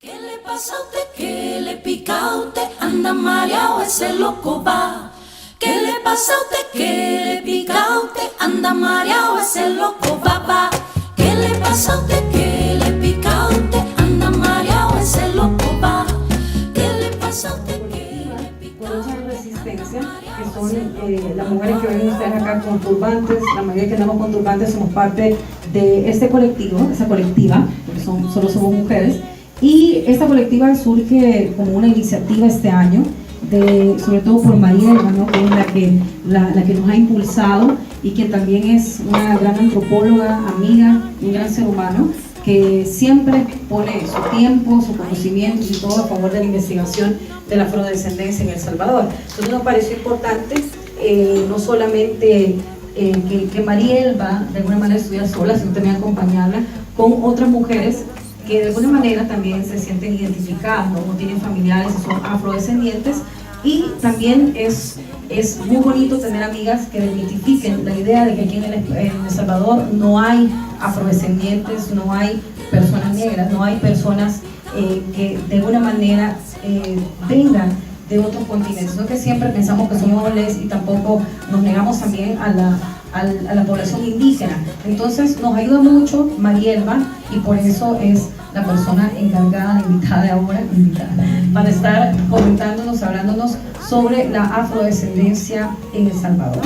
¿Qué le pasa a usted? ¿Qué le pica a usted? Anda mareado, ese loco va. ¿Qué le pasa a usted? ¿Qué le pica a usted? Anda mareado, ese loco va. ¿Qué le pasa a usted? ¿Qué le pica a usted? Anda mareado, ese loco va. ¿Qué le pasa a usted? ¿Qué le pica a usted? Resistencia, que son las mujeres que ven ustedes acá con turbantes. La mayoría que andamos con turbantes somos parte de este colectivo, esa colectiva, porque solo somos mujeres. Y esta colectiva surge como una iniciativa este año, sobre todo por Marielba, ¿no? Que es la que nos ha impulsado y que también es una gran antropóloga, amiga, un gran ser humano, que siempre pone su tiempo, su conocimiento y todo a favor de la investigación de la afrodescendencia en El Salvador. Entonces nos pareció importante no solamente que Marielba de alguna manera estuviera sola, sino también acompañarla con otras mujeres que de alguna manera también se sienten identificadas, ¿no? O tienen familiares y son afrodescendientes. Y también es muy bonito tener amigas que desmitifiquen la idea de que aquí en El Salvador no hay afrodescendientes, no hay personas negras, no hay personas que de alguna manera vengan de otros continentes. No que siempre pensamos que somos nobles y tampoco nos negamos también a la población indígena. Entonces nos ayuda mucho Marielba y por eso es la persona encargada, invitada ahora, para estar comentándonos, hablándonos sobre la afrodescendencia en El Salvador.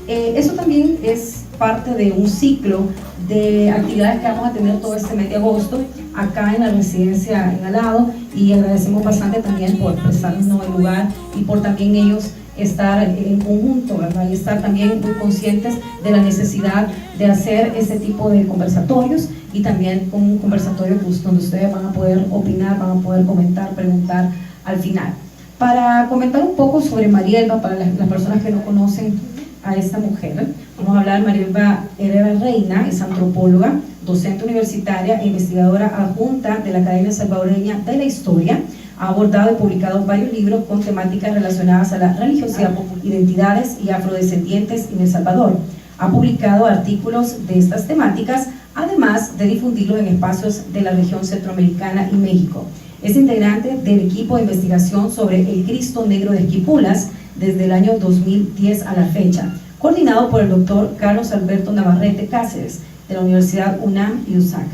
Eso también es parte de un ciclo de actividades que vamos a tener todo este mes de agosto acá en la residencia en Alado, y agradecemos bastante también por prestarnos el lugar y por también ellos estar en conjunto, ¿verdad? Y estar también muy conscientes de la necesidad de hacer este tipo de conversatorios, y también con un conversatorio donde ustedes van a poder opinar, van a poder comentar, preguntar al final. Para comentar un poco sobre Marielba, para las personas que no conocen a esta mujer, vamos a hablar. Marielba Herrera Reina es antropóloga, docente universitaria e investigadora adjunta de la Academia Salvadoreña de la Historia. Ha abordado y publicado varios libros con temáticas relacionadas a la religiosidad, identidades y afrodescendientes en El Salvador. Ha publicado artículos de estas temáticas, además de difundirlos en espacios de la región centroamericana y México. Es integrante del equipo de investigación sobre el Cristo Negro de Esquipulas desde el año 2010 a la fecha, coordinado por el doctor Carlos Alberto Navarrete Cáceres, de la Universidad UNAM y USAC.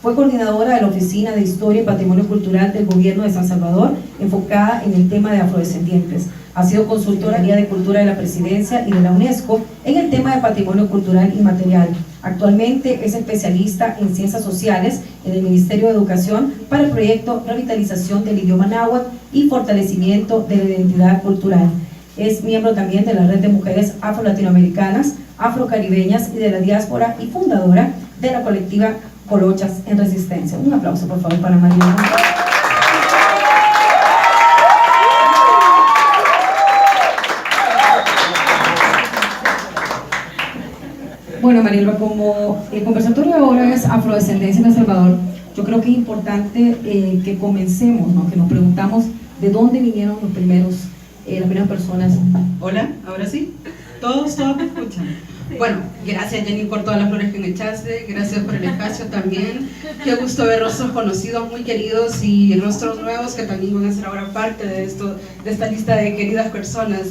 Fue coordinadora de la Oficina de Historia y Patrimonio Cultural del Gobierno de San Salvador, enfocada en el tema de afrodescendientes. Ha sido consultora de Cultura de la Presidencia y de la UNESCO en el tema de patrimonio cultural inmaterial. Actualmente es especialista en ciencias sociales en el Ministerio de Educación para el proyecto Revitalización del Idioma Náhuatl y Fortalecimiento de la Identidad Cultural. Es miembro también de la Red de Mujeres Afro-Latinoamericanas, Afro-Caribeñas y de la Diáspora, y fundadora de la colectiva Colochas en Resistencia. Un aplauso, por favor, para Marielba. Bueno, Marielba, como el conversatorio ahora es afrodescendencia en El Salvador, yo creo que es importante que comencemos, ¿no? Que nos preguntamos de dónde vinieron las primeras personas. Hola, ahora sí, todos me escuchan. Bueno, gracias Jenny por todas las flores que me echaste, gracias por el espacio también. Qué gusto ver rostros conocidos, muy queridos, y rostros nuevos que también van a ser ahora parte de esta lista de queridas personas.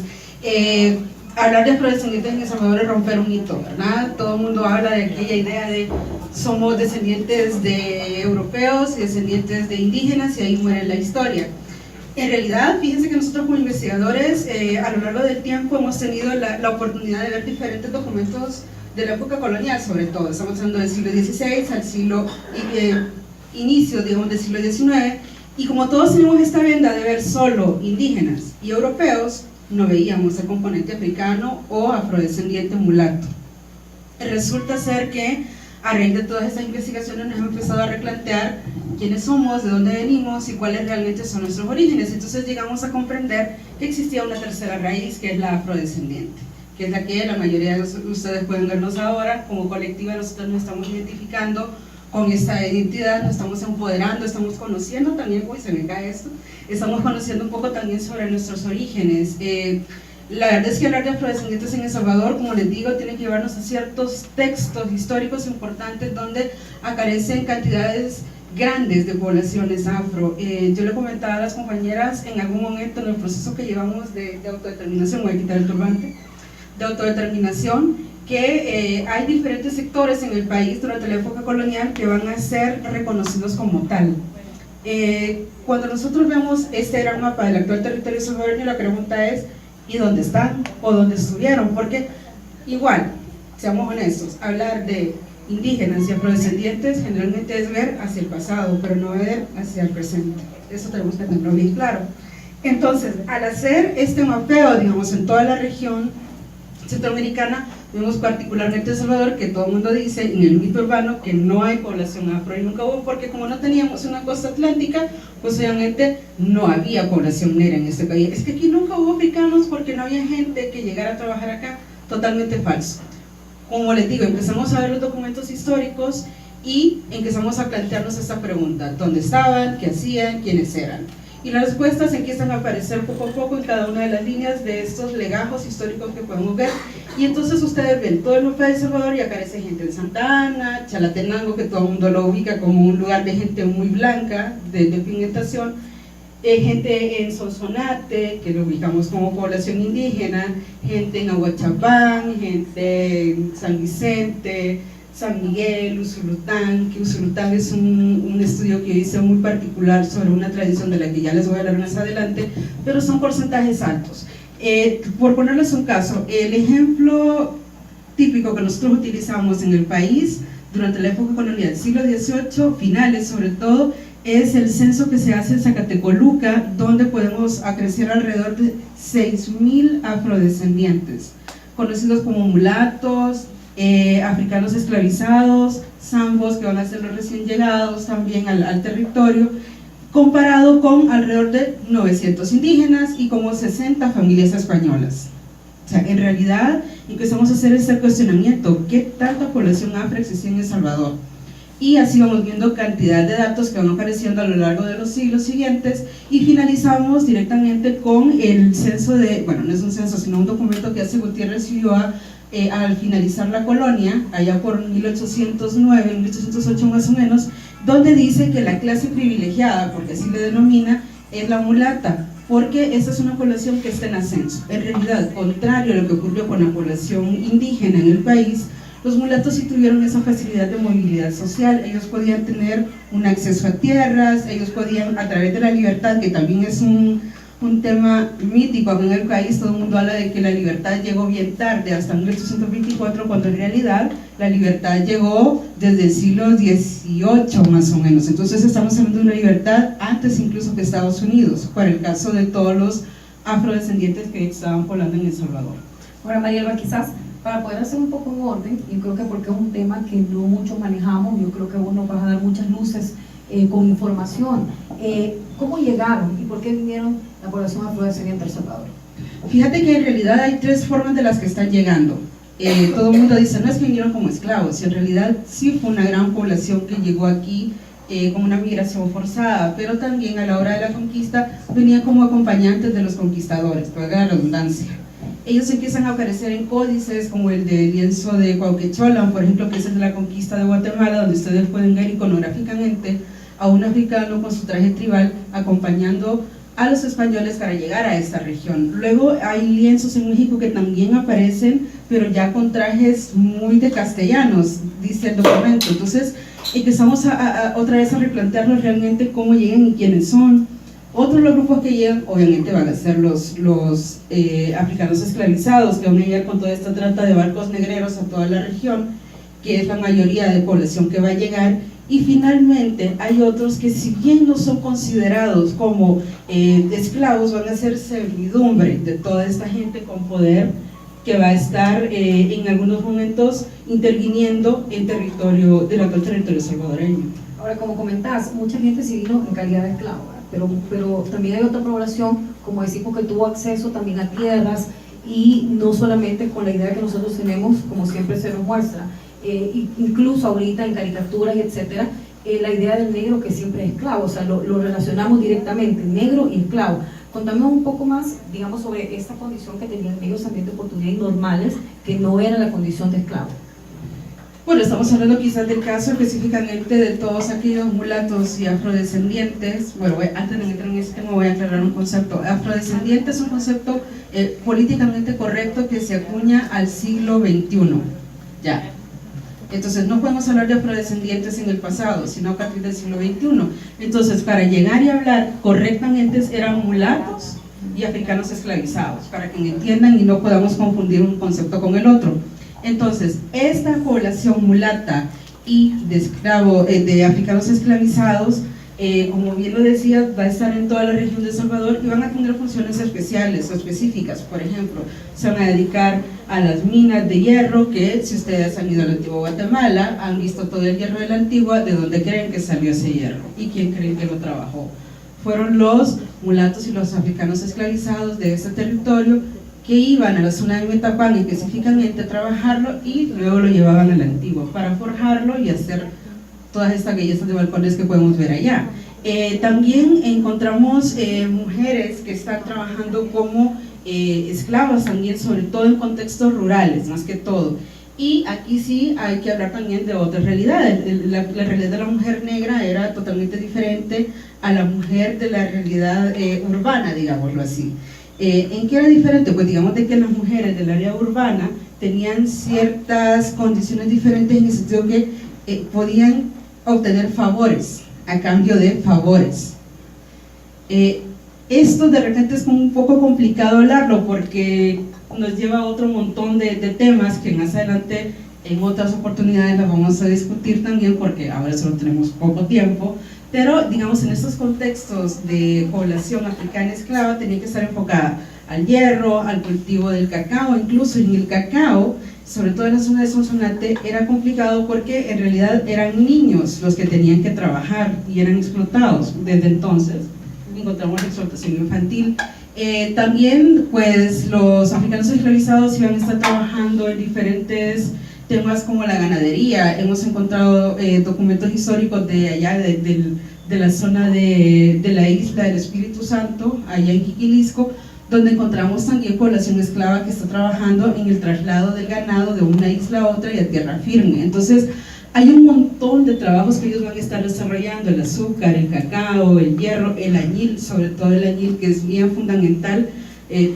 Hablar de afrodescendientes en El Salvador es romper un hito, ¿verdad? Todo el mundo habla de aquella idea de somos descendientes de europeos y descendientes de indígenas, y ahí muere la historia. En realidad, fíjense que nosotros como investigadores a lo largo del tiempo hemos tenido la oportunidad de ver diferentes documentos de la época colonial, sobre todo. Estamos hablando del siglo XVI al inicio, digamos, del siglo XIX, y como todos tenemos esta venda de ver solo indígenas y europeos, no veíamos el componente africano o afrodescendiente mulato. Resulta ser que a raíz de todas estas investigaciones nos hemos empezado a replantear quiénes somos, de dónde venimos y cuáles realmente son nuestros orígenes. Entonces llegamos a comprender que existía una tercera raíz, que es la afrodescendiente, que es la que la mayoría de ustedes pueden vernos ahora. Como colectiva nosotros nos estamos identificando con esta identidad, nos estamos empoderando, estamos conociendo también, uy, se me cae esto, estamos conociendo un poco también sobre nuestros orígenes. La verdad es que hablar de afrodescendientes en El Salvador, como les digo, tiene que llevarnos a ciertos textos históricos importantes donde aparecen cantidades grandes de poblaciones afro. Yo le comentaba a las compañeras en algún momento en el proceso que llevamos de autodeterminación, voy a quitar el turbante, de autodeterminación, que hay diferentes sectores en el país durante la época colonial que van a ser reconocidos como tal. Cuando nosotros vemos este gran mapa del actual territorio salvadoreño, la pregunta es, ¿y dónde están? ¿O dónde estuvieron? Porque igual, seamos honestos, hablar de indígenas y afrodescendientes generalmente es ver hacia el pasado, pero no ver hacia el presente. Eso tenemos que tenerlo bien claro. Entonces, al hacer este mapeo, digamos, en toda la región centroamericana, vemos particularmente en El Salvador que todo el mundo dice en el mito urbano que no hay población afro y nunca hubo, porque como no teníamos una costa atlántica, pues obviamente no había población negra en este país. Es que aquí nunca hubo africanos porque no había gente que llegara a trabajar acá. Totalmente falso. Como les digo, empezamos a ver los documentos históricos y empezamos a plantearnos esta pregunta: ¿dónde estaban? ¿Qué hacían? ¿Quiénes eran? Y las respuestas empiezan a aparecer poco a poco en cada una de las líneas de estos legajos históricos que podemos ver. Y entonces ustedes ven todo el mapa de El Salvador y aparece gente de Santa Ana, Chalatenango, que todo el mundo lo ubica como un lugar de gente muy blanca, de pigmentación, gente en Sonsonate, que lo ubicamos como población indígena, gente en Aguachapán, gente en San Vicente, San Miguel, Usulután, que Usulután es un estudio que hice muy particular sobre una tradición de la que ya les voy a hablar más adelante, pero son porcentajes altos. Por ponerles un caso, el ejemplo típico que nosotros utilizamos en el país durante la época colonial, siglo XVIII, finales sobre todo, es el censo que se hace en Zacatecoluca, donde podemos acrecer alrededor de 6.000 afrodescendientes, conocidos como mulatos, africanos esclavizados, zambos, que van a ser los recién llegados también al territorio, comparado con alrededor de 900 indígenas y como 60 familias españolas. O sea, en realidad empezamos a hacer este cuestionamiento: ¿qué tanta población afro existía en El Salvador? Y así vamos viendo cantidad de datos que van apareciendo a lo largo de los siglos siguientes, y finalizamos directamente con el censo de, bueno, no es un censo sino un documento que hace Gutiérrez Ulloa al finalizar la colonia, allá por 1809, 1808 más o menos, donde dice que la clase privilegiada, porque así le denomina, es la mulata, porque esta es una población que está en ascenso. En realidad, contrario a lo que ocurrió con la población indígena en el país, los mulatos sí tuvieron esa facilidad de movilidad social. Ellos podían tener un acceso a tierras, ellos podían, a través de la libertad, que también es un tema mítico en el país. Todo el mundo habla de que la libertad llegó bien tarde, hasta 1824, cuando en realidad la libertad llegó desde el siglo XVIII más o menos. Entonces estamos hablando de una libertad antes incluso que Estados Unidos, para el caso de todos los afrodescendientes que estaban poblando en El Salvador. Ahora, Marielba, quizás para poder hacer un poco en orden, yo creo que porque es un tema que no mucho manejamos, yo creo que vos nos vas a dar muchas luces con información. ¿Cómo llegaron y por qué vinieron la población afrodescendiente a El Salvador? Fíjate que en realidad hay tres formas de las que están llegando. Todo el mundo dice, no es que vinieron como esclavos, y en realidad sí fue una gran población que llegó aquí como una migración forzada, pero también a la hora de la conquista venían como acompañantes de los conquistadores, para la redundancia. Ellos empiezan a aparecer en códices como el de lienzo de Cuauquecholan, por ejemplo, que es el de la conquista de Guatemala, donde ustedes pueden ver iconográficamente a un africano con su traje tribal acompañando a los españoles para llegar a esta región. Luego hay lienzos en México que también aparecen, pero ya con trajes muy de castellanos, dice el documento. Entonces empezamos otra vez a replantearnos realmente cómo llegan y quiénes son. Otros los grupos que llegan, obviamente, van a ser los africanos esclavizados, que van a llegar con toda esta trata de barcos negreros a toda la región, que es la mayoría de población que va a llegar. Y finalmente hay otros que, si bien no son considerados como esclavos, van a ser servidumbre de toda esta gente con poder que va a estar en algunos momentos interviniendo en territorio del actual territorio salvadoreño. Ahora, como comentás, mucha gente sí vino en calidad de esclavo, pero también hay otra población, como decimos, que tuvo acceso también a tierras, y no solamente con la idea que nosotros tenemos, como siempre se nos muestra, incluso ahorita en caricaturas y etcétera, la idea del negro que siempre es esclavo, o sea, lo relacionamos directamente, negro y esclavo. Contame un poco más, digamos, sobre esta condición que tenían ellos también de oportunidades normales, que no era la condición de esclavo. Bueno, estamos hablando quizás del caso específicamente de todos aquellos mulatos y afrodescendientes. Bueno, antes de entrar en este tema voy a aclarar un concepto. Afrodescendiente es un concepto políticamente correcto que se acuña al siglo XXI. Ya. Entonces no podemos hablar de afrodescendientes en el pasado, sino a partir del siglo XXI. Entonces, para llegar y hablar correctamente eran mulatos y africanos esclavizados, para que me entiendan y no podamos confundir un concepto con el otro. Entonces, esta población mulata y de africanos esclavizados, como bien lo decía, va a estar en toda la región de El Salvador y van a tener funciones especiales o específicas. Por ejemplo, se van a dedicar a las minas de hierro, que si ustedes han ido a la antigua Guatemala, han visto todo el hierro de la antigua. ¿De dónde creen que salió ese hierro? ¿Y quién creen que lo trabajó? Fueron los mulatos y los africanos esclavizados de ese territorio, que iban a la zona de Metapán específicamente a trabajarlo y luego lo llevaban a la antigua para forjarlo y hacer todas estas bellezas de balcones que podemos ver allá. También encontramos mujeres que están trabajando como esclavas también, sobre todo en contextos rurales, más que todo. Y aquí sí hay que hablar también de otras realidades. La realidad de la mujer negra era totalmente diferente a la mujer de la realidad urbana, digámoslo así. ¿En qué era diferente? Pues digamos de que las mujeres del área urbana tenían ciertas condiciones diferentes en el sentido que podían obtener favores a cambio de favores. Esto de repente es como un poco complicado hablarlo porque nos lleva a otro montón de temas que más adelante en otras oportunidades las vamos a discutir también, porque ahora solo tenemos poco tiempo. Pero, digamos, en estos contextos de población africana esclava tenía que estar enfocada al hierro, al cultivo del cacao. Incluso en el cacao, sobre todo en la zona de Sonsonate, era complicado porque en realidad eran niños los que tenían que trabajar y eran explotados. Desde entonces encontramos la explotación infantil. También, pues, los africanos esclavizados iban a estar trabajando en diferentes temas como la ganadería. Hemos encontrado documentos históricos de allá, de la zona de la isla del Espíritu Santo, allá en Jiquilisco, donde encontramos también población esclava que está trabajando en el traslado del ganado de una isla a otra y a tierra firme. Entonces, hay un montón de trabajos que ellos van a estar desarrollando: el azúcar, el cacao, el hierro, el añil, sobre todo el añil, que es bien fundamental.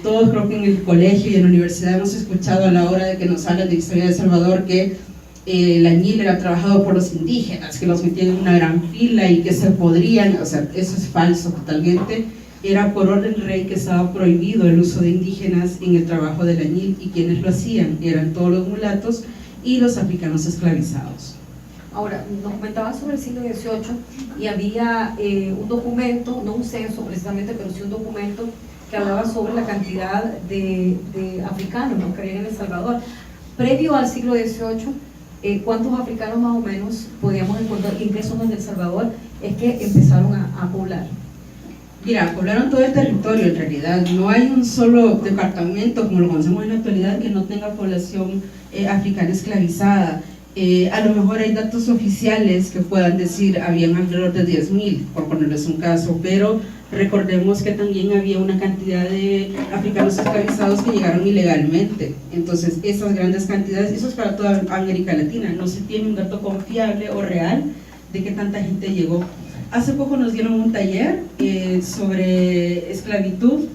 Todos creo que en el colegio y en la universidad hemos escuchado a la hora de que nos hablan de historia de El Salvador que el añil era trabajado por los indígenas, que los metían en una gran fila y que se podrían, o sea, eso es falso totalmente. Era por orden rey que estaba prohibido el uso de indígenas en el trabajo del añil, y quienes lo hacían eran todos los mulatos y los africanos esclavizados. Ahora, nos comentaban sobre el siglo XVIII y había un documento, no un censo precisamente, pero sí un documento que hablaba sobre la cantidad de africanos, ¿no?, que había en El Salvador. Previo al siglo XVIII, ¿cuántos africanos más o menos podíamos encontrar? ¿En qué zonas de El Salvador es que empezaron a poblar? Mira, poblaron todo el territorio en realidad. No hay un solo departamento, como lo conocemos en la actualidad, que no tenga población africana esclavizada. A lo mejor hay datos oficiales que puedan decir habían alrededor de 10.000, por ponerles un caso, pero recordemos que también había una cantidad de africanos esclavizados que llegaron ilegalmente. Entonces, esas grandes cantidades, eso es para toda América Latina, no se tiene un dato confiable o real de que tanta gente llegó. Hace poco nos dieron un taller sobre esclavitud,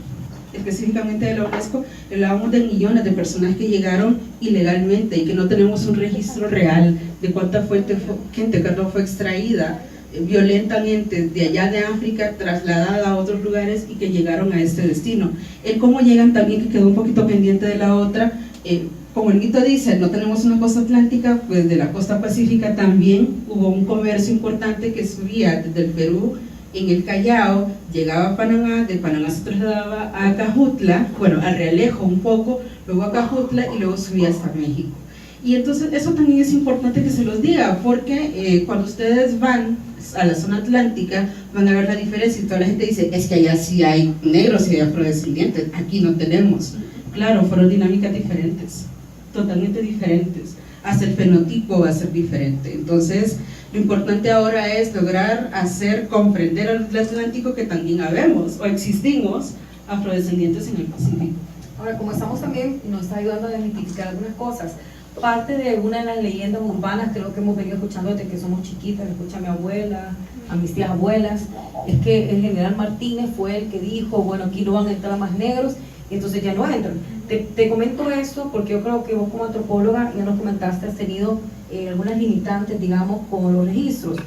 específicamente de la UNESCO. Hablábamos de millones de personas que llegaron ilegalmente y que no tenemos un registro real de cuánta gente fue extraída violentamente de allá de África, trasladada a otros lugares y que llegaron a este destino. El cómo llegan también, que quedó un poquito pendiente de la otra. Como el mito dice, no tenemos una costa atlántica, pues de la costa pacífica también hubo un comercio importante que subía desde el Perú en el Callao, llegaba a Panamá, de Panamá se trasladaba a Acajutla, bueno, a Realejo un poco, luego a Acajutla y luego subía hasta México. Y entonces eso también es importante que se los diga, porque cuando ustedes van a la zona atlántica van a ver la diferencia, y toda la gente dice, es que allá sí hay negros y hay afrodescendientes, aquí no tenemos. Claro, fueron dinámicas diferentes, totalmente diferentes, hasta el fenotipo va a ser diferente. Entonces, lo importante ahora es lograr hacer comprender al Atlántico que también habemos o existimos afrodescendientes en el Pacífico. Ahora, como estamos también, nos está ayudando a desmitificar algunas cosas. parte de una de las leyendas urbanas, creo que hemos venido escuchando desde que somos chiquitas, lo escucha mi abuela, a mis tías abuelas, es que el general Martínez fue el que dijo, bueno, aquí no van a entrar más negros, y entonces ya no entran. Te comento esto porque yo creo que vos como antropóloga, ya nos comentaste, has tenido algunas limitantes, digamos, con los registros.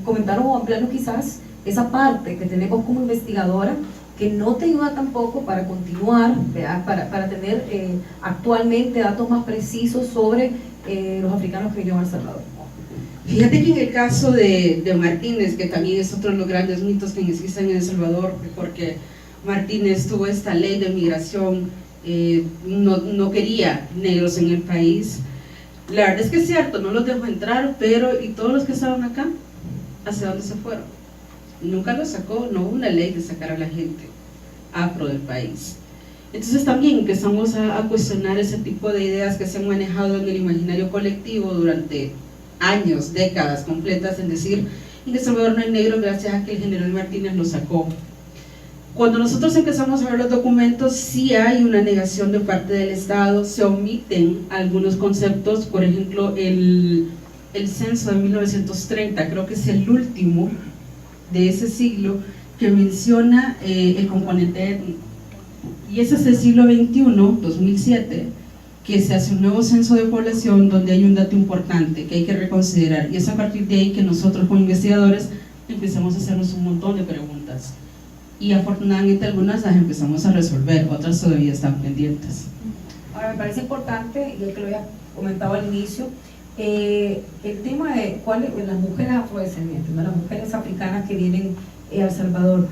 Comentaron o ampliarnos quizás esa parte que tenemos como investigadora, que no te ayuda tampoco para continuar, para tener actualmente datos más precisos sobre los africanos que vinieron a El Salvador. Fíjate que en el caso de Martínez, que también es otro de los grandes mitos que existen en El Salvador, porque Martínez tuvo esta ley de migración, no quería negros en el país. La verdad es que es cierto, no los dejó entrar, pero ¿y todos los que estaban acá? ¿Hacia dónde se fueron? Nunca lo sacó, no hubo una ley de sacar a la gente afro del país. Entonces también empezamos a cuestionar ese tipo de ideas que se han manejado en el imaginario colectivo durante años, décadas completas, en decir, en El Salvador no hay negros gracias a que el general Martínez lo sacó. Cuando nosotros empezamos a ver los documentos, sí hay una negación de parte del Estado, se omiten algunos conceptos, por ejemplo, el censo de 1930, creo que es el último de ese siglo, que menciona el componente étnico. Y ese es el siglo XXI, 2007, que se hace un nuevo censo de población donde hay un dato importante que hay que reconsiderar, y es a partir de ahí que nosotros como investigadores empezamos a hacernos un montón de preguntas, y afortunadamente algunas las empezamos a resolver, otras todavía están pendientes. Ahora, me parece importante, yo que lo había comentado al inicio, el tema de las mujeres afrodescendientes, ¿no? Las mujeres africanas que vienen a El Salvador.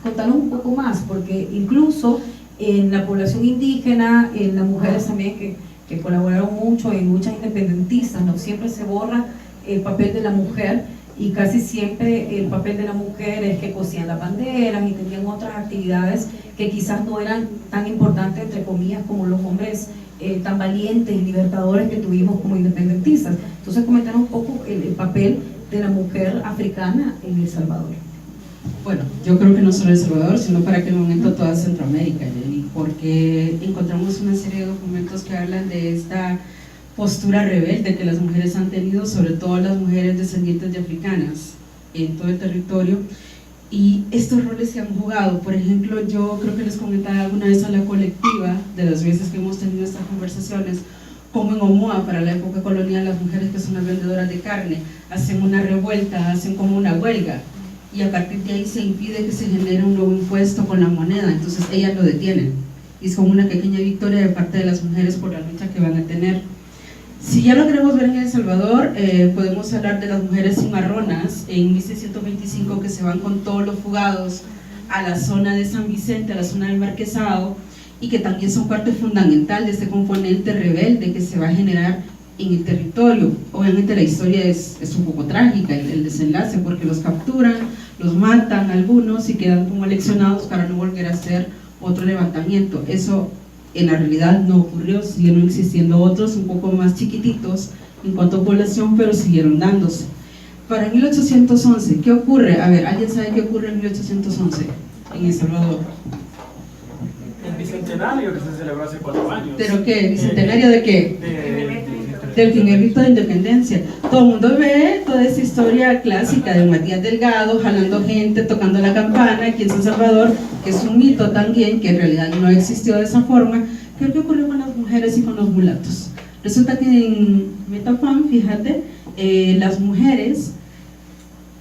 Contanos un poco más, porque incluso en la población indígena, en las mujeres también que colaboraron mucho, en muchas independentistas, ¿no? Siempre se borra el papel de la mujer, y casi siempre el papel de la mujer es que cosían las banderas y tenían otras actividades que quizás no eran tan importantes, entre comillas, como los hombres tan valientes y libertadores que tuvimos como independentistas. Entonces, comentar un poco el papel de la mujer africana en El Salvador. Bueno, yo creo que no solo El Salvador, sino para aquel momento toda Centroamérica, Jenny, porque encontramos una serie de documentos que hablan de esta postura rebelde que las mujeres han tenido, sobre todo las mujeres descendientes de africanas en todo el territorio, y estos roles se han jugado. Por ejemplo, yo creo que les comentaba alguna vez a la colectiva, de las veces que hemos tenido estas conversaciones, como en Omoa, para la época colonial, las mujeres que son las vendedoras de carne hacen una revuelta, hacen como una huelga, y a partir de ahí se impide que se genere un nuevo impuesto con la moneda, entonces ellas lo detienen, y es como una pequeña victoria de parte de las mujeres por la lucha que van a tener. Si ya lo queremos ver en El Salvador, podemos hablar de las mujeres cimarronas en 1625, que se van con todos los fugados a la zona de San Vicente, a la zona del Marquesado, y que también son parte fundamental de este componente rebelde que se va a generar en el territorio. Obviamente la historia es un poco trágica, el desenlace, porque los capturan, los matan algunos y quedan como aleccionados para no volver a hacer otro levantamiento. Eso en la realidad no ocurrió, siguieron existiendo otros un poco más chiquititos en cuanto a población, pero siguieron dándose. Para 1811, ¿qué ocurre? A ver, ¿alguien sabe qué ocurre en 1811 en El Salvador? El bicentenario que se celebró hace 4 años. ¿Pero qué? ¿Bicentenario de qué? Del primer grito de independencia. Todo el mundo ve toda esa historia clásica de Matías Delgado jalando gente, tocando la campana aquí en San Salvador, que es un mito también, que en realidad no existió de esa forma. ¿Qué es lo que ocurrió con las mujeres y con los mulatos? Resulta que en Metapán, fíjate, las mujeres,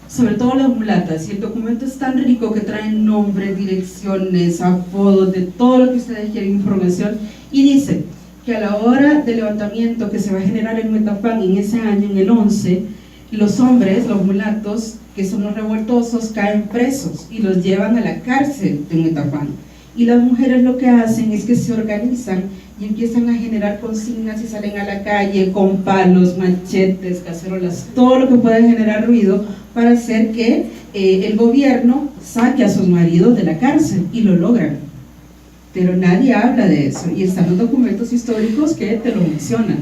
sobre todo las mulatas, y el documento es tan rico que trae nombres, direcciones, apodos, de todo lo que ustedes quieren información, y dice que a la hora del levantamiento que se va a generar en Metapán en ese año, en el 11, los hombres, los mulatos, que son los revoltosos, caen presos y los llevan a la cárcel de Metapán. Y las mujeres lo que hacen es que se organizan y empiezan a generar consignas y salen a la calle con palos, machetes, cacerolas, todo lo que pueda generar ruido para hacer que el gobierno saque a sus maridos de la cárcel, y lo logran. Pero nadie habla de eso, y están los documentos históricos que te lo mencionan.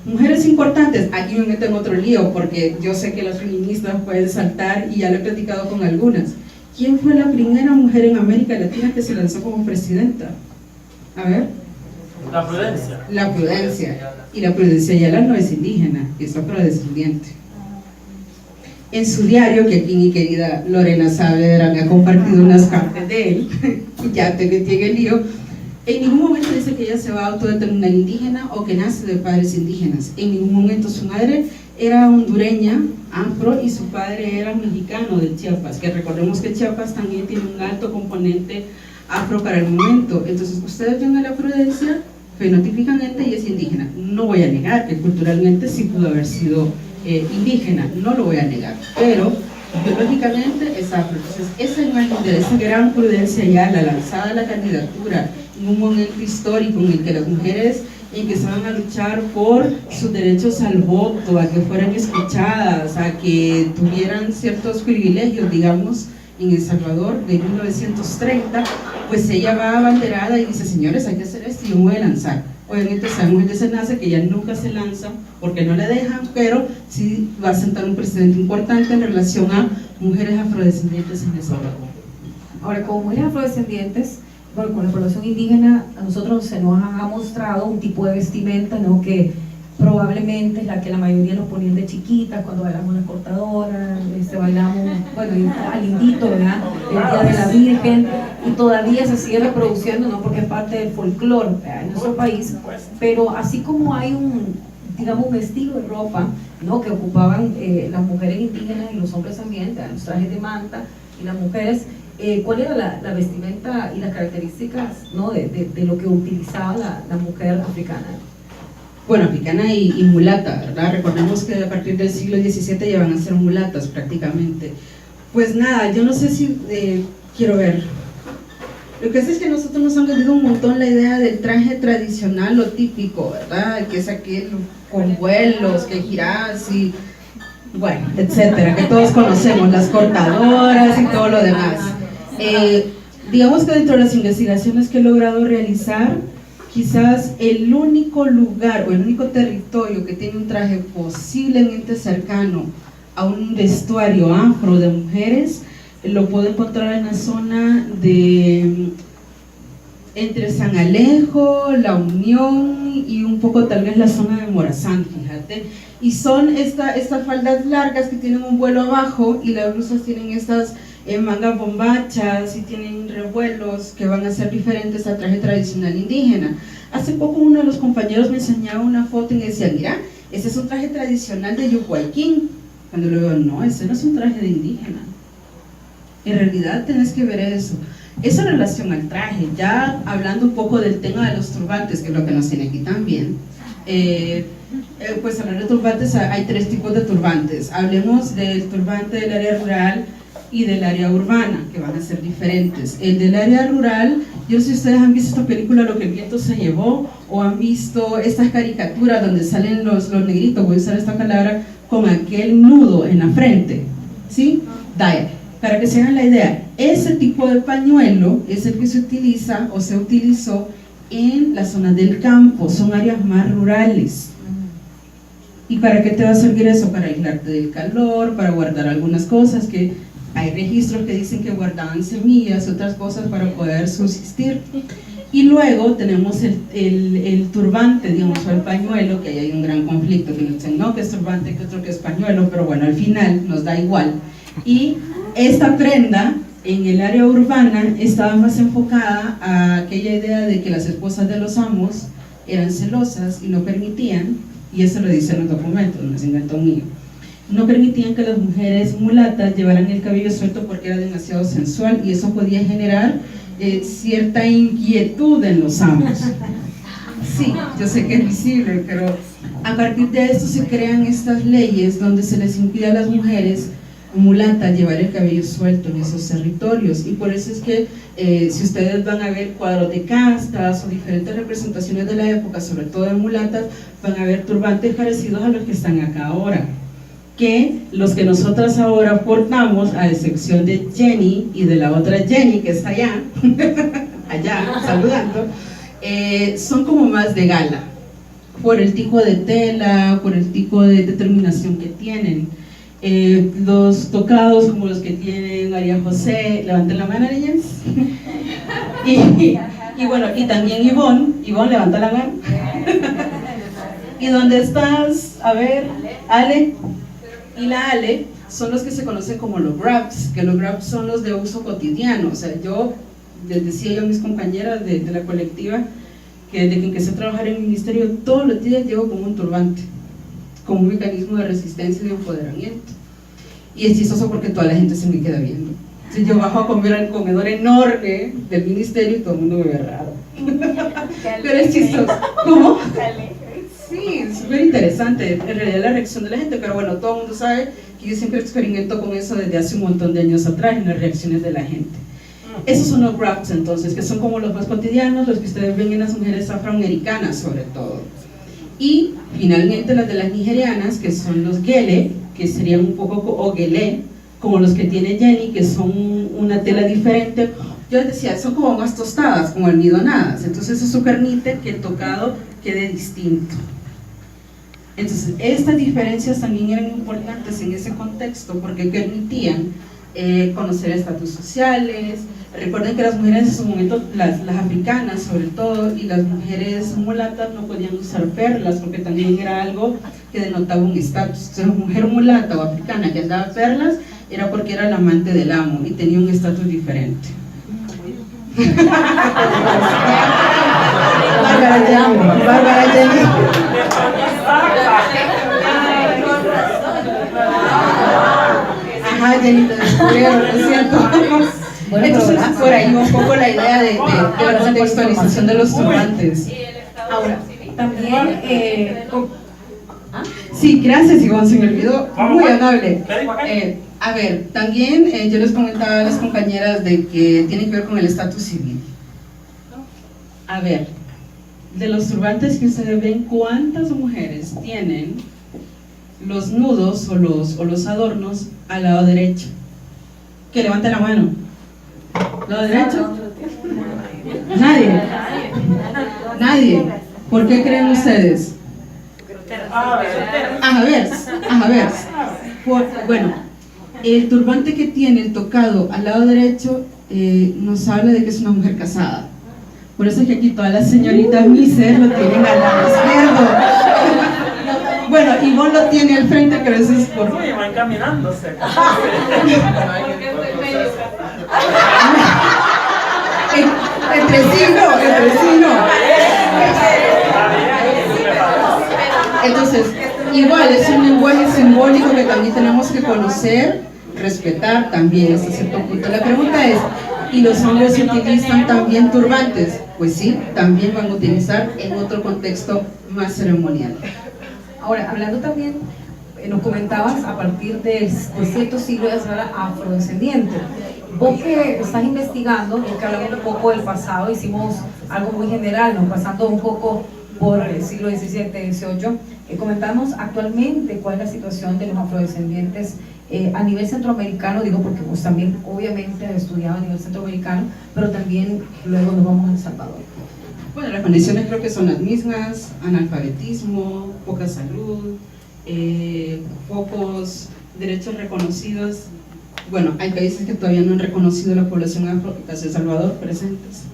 Mujeres importantes, aquí me meto en otro lío, porque yo sé que las feministas pueden saltar, y ya lo he platicado con algunas. ¿Quién fue la primera mujer en América Latina que se lanzó como presidenta? A ver. La prudencia. La prudencia. Y la prudencia ya no es indígena, es afrodescendiente. En su diario, que aquí mi querida Lorena Saavedra me ha compartido unas partes de él, ya te metí en el lío, en ningún momento dice que ella se va a autodeterminar indígena o que nace de padres indígenas. En ningún momento. Su madre era hondureña, afro, y su padre era mexicano de Chiapas, que recordemos que Chiapas también tiene un alto componente afro para el momento. Entonces ustedes ven a la prudencia, fenotípicamente y es indígena. No voy a negar que culturalmente sí pudo haber sido indígena, no lo voy a negar, pero biológicamente es afro. Entonces esa imagen de esa gran prudencia ya, la lanzada a la candidatura en un momento histórico en el que las mujeres empezaban a luchar por sus derechos al voto, a que fueran escuchadas, a que tuvieran ciertos privilegios, digamos, en El Salvador de 1930, pues ella va abanderada y dice, señores, hay que hacer esto y yo me voy a lanzar. Obviamente sabemos el desenlace, que ella nunca se lanza porque no le dejan, pero sí va a sentar un precedente importante en relación a mujeres afrodescendientes en El Salvador. Ahora, como mujeres afrodescendientes, bueno, con la población indígena, a nosotros se nos ha mostrado un tipo de vestimenta, ¿no?, que probablemente es la que la mayoría nos ponían de chiquitas cuando bailamos la cortadora, bailamos, bueno, al indito, ¿verdad?, el Día de la Virgen, y todavía se sigue reproduciendo, ¿no?, porque es parte del folclore en nuestro país. Pero así como hay digamos, un estilo de ropa, ¿no?, que ocupaban las mujeres indígenas y los hombres también, los trajes de manta, y las mujeres, ¿cuál era la vestimenta y las características, ¿no?, de lo que utilizaba la mujer africana? Bueno, africana y mulata, ¿verdad? Recordemos que a partir del siglo XVII ya van a ser mulatas prácticamente. Pues nada, yo no sé si quiero ver. Lo que sé es que nosotros nos han vendido un montón la idea del traje tradicional o típico, ¿verdad? Que es aquel con vuelos, que girás y bueno, etcétera, que todos conocemos, las cortadoras y todo lo demás. Digamos que dentro de las investigaciones que he logrado realizar, quizás el único lugar o el único territorio que tiene un traje posiblemente cercano a un vestuario afro de mujeres, lo puedo encontrar en la zona de entre San Alejo, La Unión y un poco tal vez la zona de Morazán, fíjate. Y son estas faldas largas que tienen un vuelo abajo y las blusas tienen estas mangas bombachas y tienen revuelos que van a ser diferentes al traje tradicional indígena. Hace poco uno de los compañeros me enseñaba una foto y me decía, mira, ese es un traje tradicional de Yucuayquín. Cuando le digo, no, ese no es un traje de indígena. En realidad tenés que ver eso. Eso en relación al traje, ya hablando un poco del tema de los turbantes, que es lo que nos tiene aquí también. Pues hablar de turbantes, hay tres tipos de turbantes. Hablemos del turbante del área rural y del área urbana, que van a ser diferentes. El del área rural, yo no sé si ustedes han visto esta película Lo que el viento se llevó, o han visto estas caricaturas donde salen los negritos, voy a usar esta palabra, con aquel nudo en la frente, ¿sí? Para que se hagan la idea, ese tipo de pañuelo es el que se utiliza o se utilizó en las zonas del campo, son áreas más rurales. ¿Y para qué te va a servir eso? Para aislarte del calor, para guardar algunas cosas, que hay registros que dicen que guardaban semillas, otras cosas para poder subsistir. Y luego tenemos el turbante, digamos, o el pañuelo, que ahí hay un gran conflicto, que dicen no, que es turbante, que otro que es pañuelo, pero bueno, al final nos da igual. Y esta prenda en el área urbana estaba más enfocada a aquella idea de que las esposas de los amos eran celosas y no permitían, y eso lo dicen los documentos, no es invento mío, no permitían que las mujeres mulatas llevaran el cabello suelto porque era demasiado sensual y eso podía generar cierta inquietud en los amos. Sí, yo sé que es visible, pero a partir de esto se crean estas leyes donde se les impide a las mujeres mulatas llevar el cabello suelto en esos territorios, y por eso es que si ustedes van a ver cuadros de castas o diferentes representaciones de la época, sobre todo de mulatas, van a ver turbantes parecidos a los que están acá ahora, que los que nosotras ahora portamos, a excepción de Jenny y de la otra Jenny que está allá, allá saludando, son como más de gala, por el tipo de tela, por el tipo de determinación que tienen. Los tocados como los que tienen María José, levanten la mano, niñas, Y bueno, y también Ivonne, levanta la mano. ¿Y dónde estás? A ver, Ale. Y la Ale son los que se conocen como los grabs, que los grabs son los de uso cotidiano. O sea, yo les decía yo a mis compañeras de la colectiva que desde que empecé a trabajar en el ministerio todos los días llevo como un turbante, como un mecanismo de resistencia y de empoderamiento. Y es chistoso porque toda la gente se me queda viendo. Entonces yo bajo a comer al comedor enorme del ministerio y todo el mundo me ve raro. Pero es chistoso. ¿Cómo? Sí, es súper interesante en realidad la reacción de la gente, pero bueno, todo el mundo sabe que yo siempre experimento con eso desde hace un montón de años atrás en las reacciones de la gente. Esos son los grabs entonces, que son como los más cotidianos, los que ustedes ven en las mujeres afroamericanas sobre todo. Y finalmente las de las nigerianas, que son los gele, que serían un poco, o gelé, como los que tiene Jenny, que son una tela diferente. Yo les decía, son como más tostadas, como almidonadas, entonces eso permite que el tocado quede distinto. Entonces, estas diferencias también eran importantes en ese contexto porque permitían conocer estatus sociales. Recuerden que las mujeres en su momento, las africanas sobre todo, y las mujeres mulatas no podían usar perlas porque también era algo que denotaba un estatus. Entonces, una mujer mulata o africana que andaba perlas era porque era la amante del amo y tenía un estatus diferente. Bárbara, te amo. Bárbara, Jenny. Ajá, Jenny, te descubrieron, ¿no es cierto? Entonces, por ahí va un poco la idea de la contextualización de los turbantes. Ahora, también, sí, gracias, Ivonne, se me olvidó, muy amable. A ver, también yo les comentaba a las compañeras de que tiene que ver con el estatus civil. A ver, de los turbantes que ustedes ven, ¿cuántas mujeres tienen los nudos o los adornos al lado derecho? Que levanten la mano. ¿Lado derecho? Nadie. Nadie. ¿Por qué creen ustedes? A ver. Bueno, el turbante que tiene el tocado al lado derecho nos habla de que es una mujer casada. Por eso es que aquí todas las señoritas mises lo tienen al lado izquierdo. Bueno, Ivonne lo tiene al frente, pero eso es por... Uy, van caminándose. Entre sí no. Entonces, igual es un lenguaje simbólico que también tenemos que conocer, respetar también hasta cierto punto. La pregunta es, ¿y los hombres utilizan también turbantes? Pues sí, también van a utilizar en otro contexto más ceremonial. ahora, hablando también, nos comentabas a partir de cierto siglo de ser afrodescendiente. Vos que estás investigando, ya que hablamos un poco del pasado, hicimos algo muy general, nos pasando un poco por el siglo XVII, XVIII, comentamos actualmente cuál es la situación de los afrodescendientes a nivel centroamericano, digo porque vos también obviamente has estudiado a nivel centroamericano, pero también luego nos vamos a El Salvador. Bueno, las condiciones creo que son las mismas: analfabetismo, poca salud, pocos derechos reconocidos. Bueno, hay países que todavía no han reconocido la población afro, casi El Salvador presentes.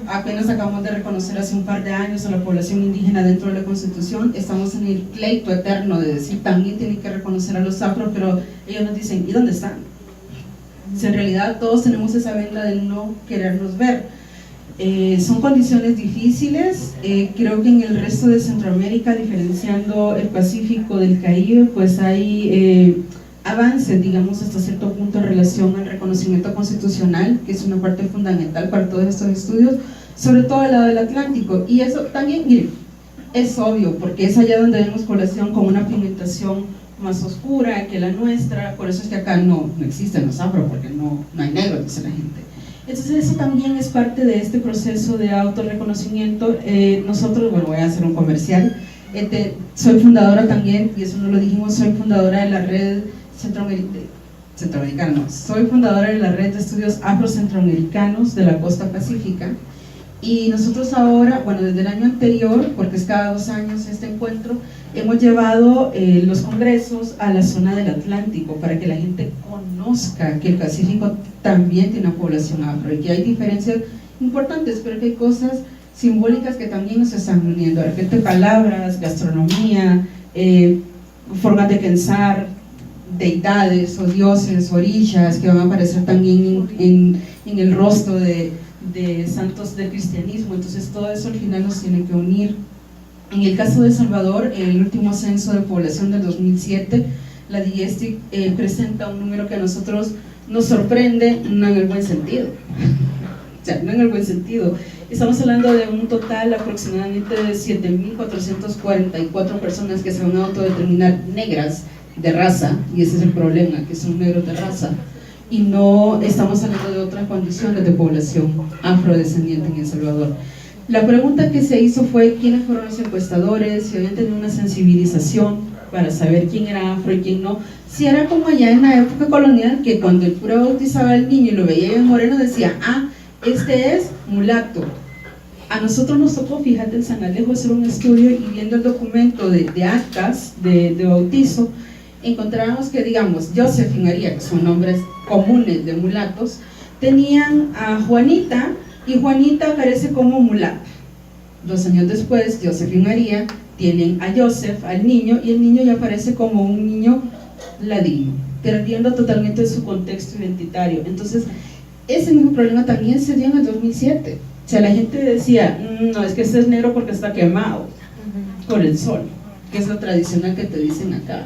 Apenas acabamos de reconocer hace un par de años a la población indígena dentro de la Constitución. Estamos en el pleito eterno de decir también tienen que reconocer a los afros, pero ellos nos dicen, ¿y dónde están? Si en realidad todos tenemos esa venda de no querernos ver. Son condiciones difíciles. Creo que en el resto de Centroamérica, diferenciando el Pacífico del Caribe, pues hay avances, digamos, hasta cierto punto en relación al reconocimiento constitucional, que es una parte fundamental para todos estos estudios, sobre todo al lado del Atlántico. Y eso también, miren, es obvio, porque es allá donde vemos población con una pigmentación más oscura que la nuestra. Por eso es que acá no existen los afro, porque no hay negros, dice la gente. Entonces eso también es parte de este proceso de autorreconocimiento. Nosotros, bueno, voy a hacer un comercial, soy fundadora también, y eso no lo dijimos, soy fundadora de la red centroamericana, soy fundadora de la red de estudios afrocentroamericanos de la costa pacífica, Y nosotros ahora, bueno, desde el año anterior, porque es cada 2 años este encuentro, hemos llevado los congresos a la zona del Atlántico para que la gente conozca que el Pacífico también tiene una población afro y que hay diferencias importantes, pero que hay cosas simbólicas que también nos están uniendo. De repente palabras, gastronomía, formas de pensar, deidades o dioses, orillas que van a aparecer también en el rostro de santos del cristianismo. Entonces todo eso al final nos tiene que unir. En el caso de Salvador, en el último censo de población del 2007, la DIESTIC presenta un número que a nosotros nos sorprende, no en el buen sentido. O sea, no en el buen sentido. Estamos hablando de un total aproximadamente de 7.444 personas que se van a autodeterminar negras de raza, y ese es el problema, que son negros de raza, y no estamos hablando de otras condiciones de población afrodescendiente en El Salvador. La pregunta que se hizo fue quiénes fueron los encuestadores, si habían tenido una sensibilización para saber quién era afro y quién no, si era como allá en la época colonial, que cuando el cura bautizaba al niño y lo veía bien moreno decía, ah, este es mulato. A nosotros nos tocó, fíjate, en San Alejo hacer un estudio y viendo el documento de actas de bautizo, encontramos que, digamos, Joseph y María, que son nombres comunes de mulatos, tenían a Juanita, y Juanita aparece como mulata. 2 años después, Joseph y María tienen a Joseph, al niño, y el niño ya aparece como un niño ladino, perdiendo totalmente su contexto identitario. Entonces, ese mismo problema también se dio en el 2007. O sea, la gente decía, no, es que este es negro porque está quemado por el sol, que es lo tradicional que te dicen acá.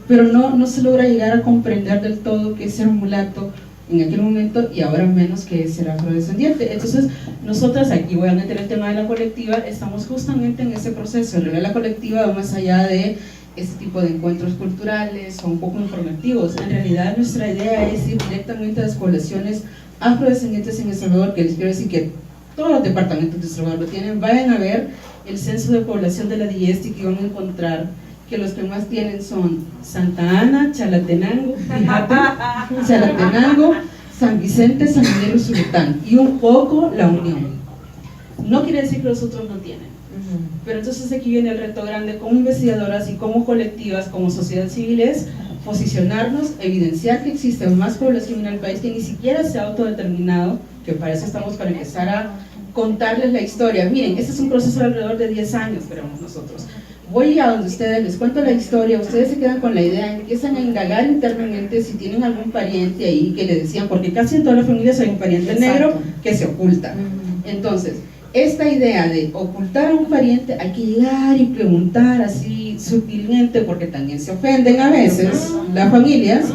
Pero no se logra llegar a comprender del todo qué es ser mulato en aquel momento, y ahora menos que es ser afrodescendiente. Entonces, nosotras, aquí voy a meter el tema de la colectiva, estamos justamente en ese proceso. En realidad la colectiva va más allá de este tipo de encuentros culturales o un poco informativos. En realidad nuestra idea es ir directamente a las poblaciones afrodescendientes en El Salvador, que les quiero decir que todos los departamentos de El Salvador lo tienen. Vayan a ver el censo de población de la DIESTIC y van a encontrar que los que más tienen son Santa Ana, Chalatenango, fíjate, Chalatenango, San Vicente, San Miguel y Usulután, y un poco La Unión. No quiere decir que los otros no tienen, pero entonces aquí viene el reto grande como investigadoras y como colectivas, como sociedad civil, es posicionarnos, evidenciar que existe más población en el país que ni siquiera se ha autodeterminado, que para eso estamos, para empezar a contarles la historia. Miren, este es un proceso de alrededor de 10 años, esperamos nosotros. Voy a donde ustedes, les cuento la historia, ustedes se quedan con la idea, empiezan a indagar internamente si tienen algún pariente ahí que le decían, porque casi en todas las familias hay un pariente negro que se oculta. Entonces, esta idea de ocultar a un pariente, hay que llegar y preguntar así sutilmente, porque también se ofenden a veces las familias,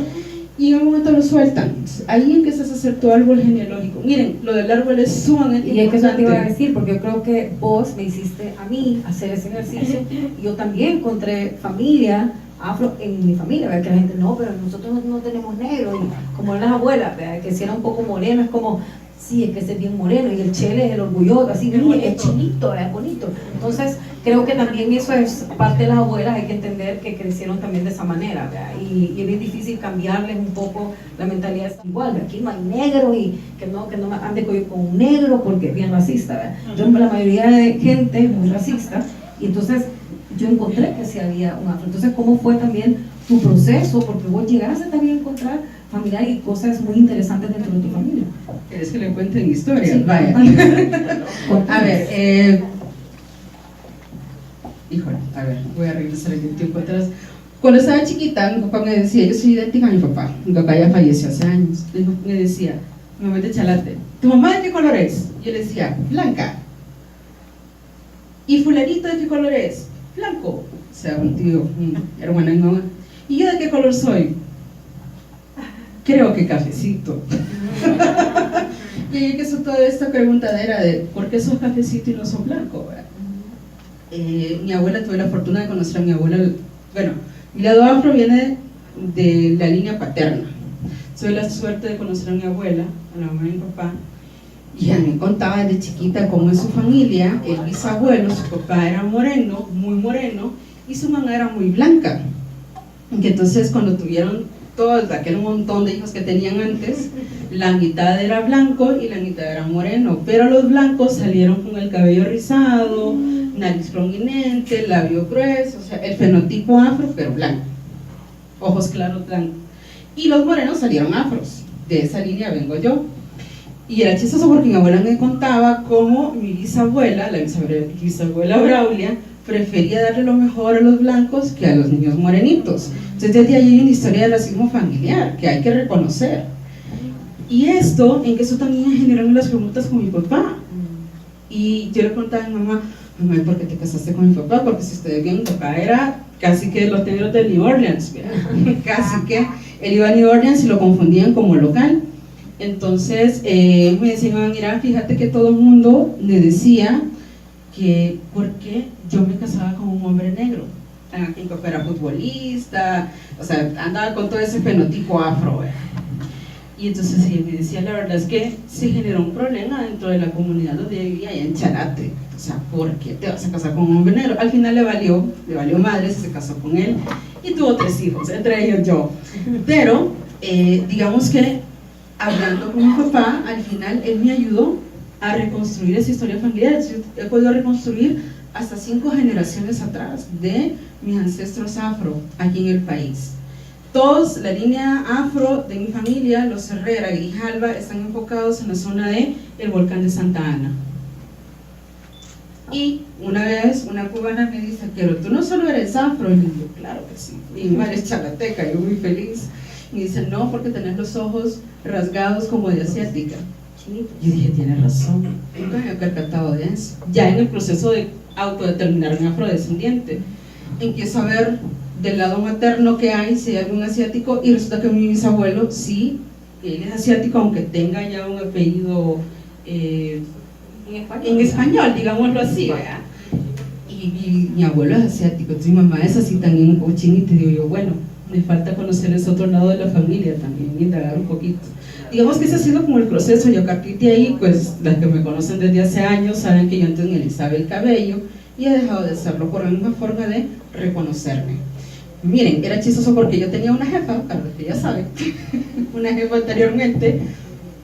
y en un momento lo sueltan. Ahí empiezas a hacer tu árbol genealógico. Miren, lo del árbol es sumamente y es que eso te iba a importante. decir, porque yo creo que vos me hiciste a mí hacer ese ejercicio, y yo también encontré familia afro en mi familia, ¿verdad? Que la gente, no, pero nosotros no tenemos negro, y como las abuelas, ¿verdad? Que si era un poco moreno, es como, sí, es que ese es bien moreno, y el chele es el orgulloso, así, es chinito, es bonito. Entonces, creo que también eso es parte de las abuelas, hay que entender que crecieron también de esa manera, ¿verdad? Y es bien difícil cambiarles un poco la mentalidad. Igual, de aquí no hay negro, y que no ande con un negro porque es bien racista, ¿verdad? Entonces, la mayoría de gente es muy racista, y entonces yo encontré que sí había un afro. Entonces, ¿cómo fue también tu proceso? Porque vos llegaste también a encontrar familiares y cosas muy interesantes dentro de tu familia. ¿Quieres que le cuente mi historia? Sí, vaya. A ver, híjole, a ver, voy a regresar el tiempo atrás. Cuando estaba chiquita, mi papá me decía, yo soy idéntica a mi papá ya falleció hace años. Me decía, mi mamá es de Chalate, ¿tu mamá de qué color es? Yo le decía, blanca. ¿Y fulanito de qué color es? Blanco. O sea, un tío, hermana y mamá. ¿Y yo de qué color soy? Creo que cafecito. Y ahí que toda esta preguntadera de ¿por qué sos cafecito y no sos blanco? Mi abuela, tuve la fortuna de conocer a mi abuela. Bueno, mi lado afro viene de la línea paterna. Tuve la suerte de conocer a mi abuela, a la mamá de mi papá, y ella me contaba desde chiquita cómo en su familia el bisabuelo, su papá era moreno, muy moreno, y su mamá era muy blanca. Y que entonces cuando tuvieron todo aquel montón de hijos que tenían antes, la mitad era blanco y la mitad era moreno, pero los blancos salieron con el cabello rizado, nariz prominente, labio grueso, o sea, el fenotipo afro, pero blanco, ojos claros blancos. Y los morenos salieron afros, de esa línea vengo yo. Y era chistoso porque mi abuela me contaba cómo mi bisabuela, la bisabuela Braulia, prefería darle lo mejor a los blancos que a los niños morenitos. Entonces desde ahí hay una historia de racismo familiar que hay que reconocer. Y esto, en que eso también generaron las preguntas con mi papá. Y yo le preguntaba a mi mamá, mamá, ¿por qué te casaste con mi papá? Porque si ustedes ven, mi papá era casi que los negros de New Orleans, casi que él iba a New Orleans y lo confundían como local. Entonces me decían, mira, fíjate que todo el mundo le decía que por qué yo me casaba con un hombre negro. Mi papá era futbolista, o sea, andaba con todo ese fenotipo afro. Y entonces ella me decía, la verdad es que se generó un problema dentro de la comunidad donde yo vivía, allá en Charate. O sea, ¿por qué te vas a casar con un hombre negro? Al final le valió madre, se casó con él y tuvo 3 hijos, entre ellos yo. Pero, digamos que hablando con mi papá, al final él me ayudó a reconstruir esa historia familiar. He podido reconstruir hasta 5 generaciones atrás de mis ancestros afro aquí en el país. Todos, la línea afro de mi familia, los Herrera y Grijalva, están enfocados en la zona de el volcán de Santa Ana. Y una vez una cubana me dice, pero tú no solo eres afro, y le digo, claro que sí, y mi madre es chalateca, yo muy feliz. Y dice, no, porque tenés los ojos rasgados como de asiática. Yo dije, tienes razón, nunca me había percatado de eso. Ya en el proceso de autodeterminarme afrodescendiente, empiezo a ver del lado materno que hay, si hay algún asiático, y resulta que mi bisabuelo, sí, él es asiático, aunque tenga ya un apellido en español, digámoslo así, ¿verdad? Y mi abuelo es asiático, entonces mi mamá es así también un cochín, y te digo yo, bueno, me falta conocer ese otro lado de la familia también, indagar un poquito. Digamos que ese ha sido como el proceso. Yo a partir de ahí, pues las que me conocen desde hace años saben que yo antes me alisaba el cabello y he dejado de hacerlo por la misma forma de reconocerme. Miren, era chistoso porque yo tenía una jefa, para los que ya saben, una jefa anteriormente,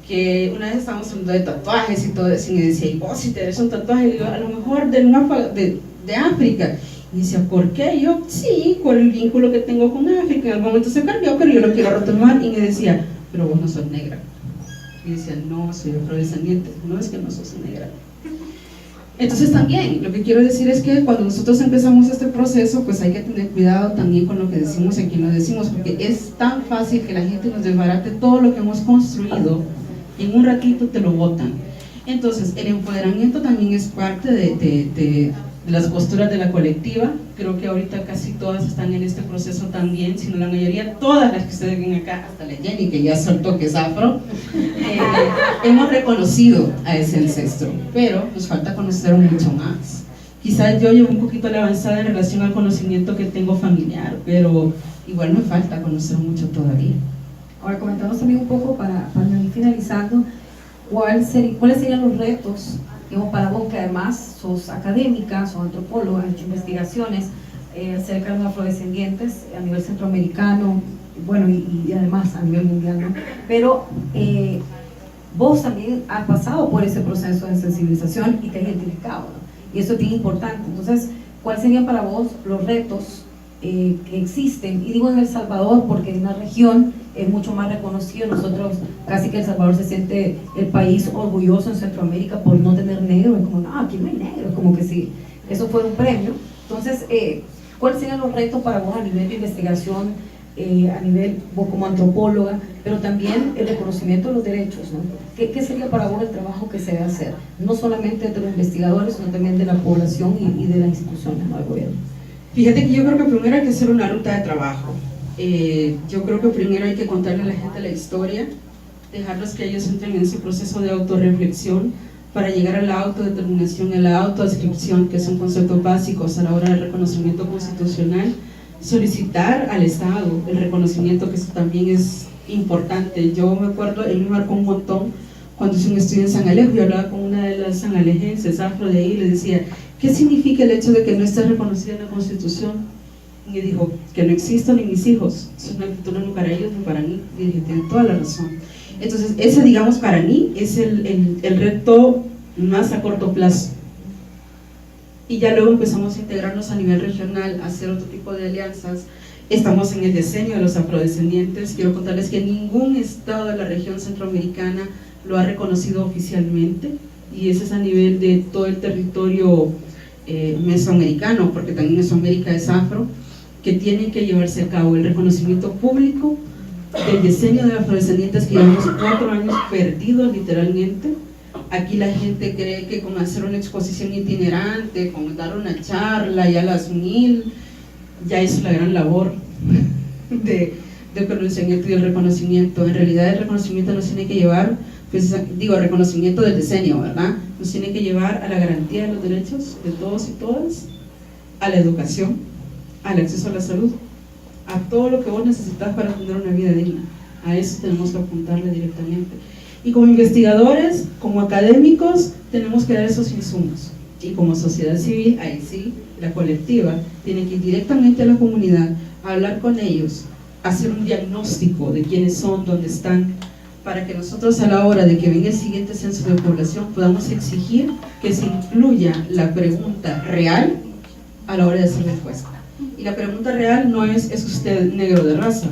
que una vez estábamos hablando de tatuajes y todo eso, y me decía, ¿y vos si te ves un tatuaje? Y digo, a lo mejor del mapa de África. Y decía, ¿por qué? Y yo, sí, por el vínculo que tengo con África, en algún momento se cambió, pero yo lo quiero retomar. Y me decía, pero vos no sos negra. Y decía, no, soy afrodescendiente. No, es que no sos negra. Entonces también, lo que quiero decir es que cuando nosotros empezamos este proceso, pues hay que tener cuidado también con lo que decimos y a quién lo decimos, porque es tan fácil que la gente nos desbarate todo lo que hemos construido y en un ratito te lo botan. Entonces, el empoderamiento también es parte de las posturas de la colectiva. Creo que ahorita casi todas están en este proceso también, sino la mayoría, todas las que ustedes ven acá, hasta la Jenny, que ya soltó que es afro, hemos reconocido a ese ancestro, pero nos falta conocer mucho más. Quizás yo llevo un poquito la avanzada en relación al conocimiento que tengo familiar, pero igual me falta conocer mucho todavía. Ahora comentamos también un poco para ir finalizando, ¿cuáles serían los retos, digamos, para vos, que además sos académica, sos antropóloga, has hecho investigaciones acerca de los afrodescendientes a nivel centroamericano, bueno, y además a nivel mundial, ¿no? Pero vos también has pasado por ese proceso de sensibilización y te has identificado, ¿no? Y eso es bien importante. Entonces, ¿cuáles serían para vos los retos que existen? Y digo en El Salvador porque en una región es mucho más reconocido. Nosotros casi que El Salvador se siente el país orgulloso en Centroamérica por no tener negro. Es como, no, aquí no hay negro, como que sí, eso fue un premio. Entonces, ¿cuáles serían los retos para vos a nivel de investigación, a nivel vos como antropóloga, pero también el reconocimiento de los derechos, ¿no? ¿Qué sería para vos el trabajo que se debe hacer? No solamente de los investigadores, sino también de la población y de las instituciones, ¿no?, del gobierno. Fíjate que yo creo que primero hay que hacer una ruta de trabajo. Yo creo que primero hay que contarle a la gente la historia, dejarlos que ellos entren en ese proceso de autorreflexión para llegar a la autodeterminación, a la autoadscripción, que son conceptos básicos a la hora del reconocimiento constitucional. Solicitar al Estado el reconocimiento, que eso también es importante. Yo me acuerdo, él me marcó un montón cuando hice un estudio en San Alejo y hablaba con una de las sanalejenses afro de ahí y le decía, ¿qué significa el hecho de que no esté reconocida en la Constitución? Y me dijo, que no existan ni mis hijos, es una cultura ni para ellos ni para mí. Y dije, tiene toda la razón. Entonces, ese, digamos, para mí es el reto más a corto plazo. Y ya luego empezamos a integrarnos a nivel regional, a hacer otro tipo de alianzas. Estamos en el diseño de los afrodescendientes. Quiero contarles que ningún estado de la región centroamericana lo ha reconocido oficialmente, y ese es a nivel de todo el territorio mesoamericano, porque también Mesoamérica es afro, que tiene que llevarse a cabo el reconocimiento público del diseño de afrodescendientes, que llevamos 4 años perdidos literalmente. Aquí la gente cree que con hacer una exposición itinerante, con dar una charla ya a las 1000, ya es la gran labor de pronunciamiento y el reconocimiento. En realidad el reconocimiento nos tiene que llevar, pues, reconocimiento del diseño, ¿verdad? Nos tiene que llevar a la garantía de los derechos de todos y todas, a la educación, al acceso a la salud, a todo lo que vos necesitas para tener una vida digna. A eso tenemos que apuntarle directamente. Y como investigadores, como académicos, tenemos que dar esos insumos. Y como sociedad civil, ahí sí, la colectiva tiene que ir directamente a la comunidad, a hablar con ellos, hacer un diagnóstico de quiénes son, dónde están, para que nosotros, a la hora de que venga el siguiente censo de población, podamos exigir que se incluya la pregunta real a la hora de hacer la encuesta. Y la pregunta real no es usted negro de raza?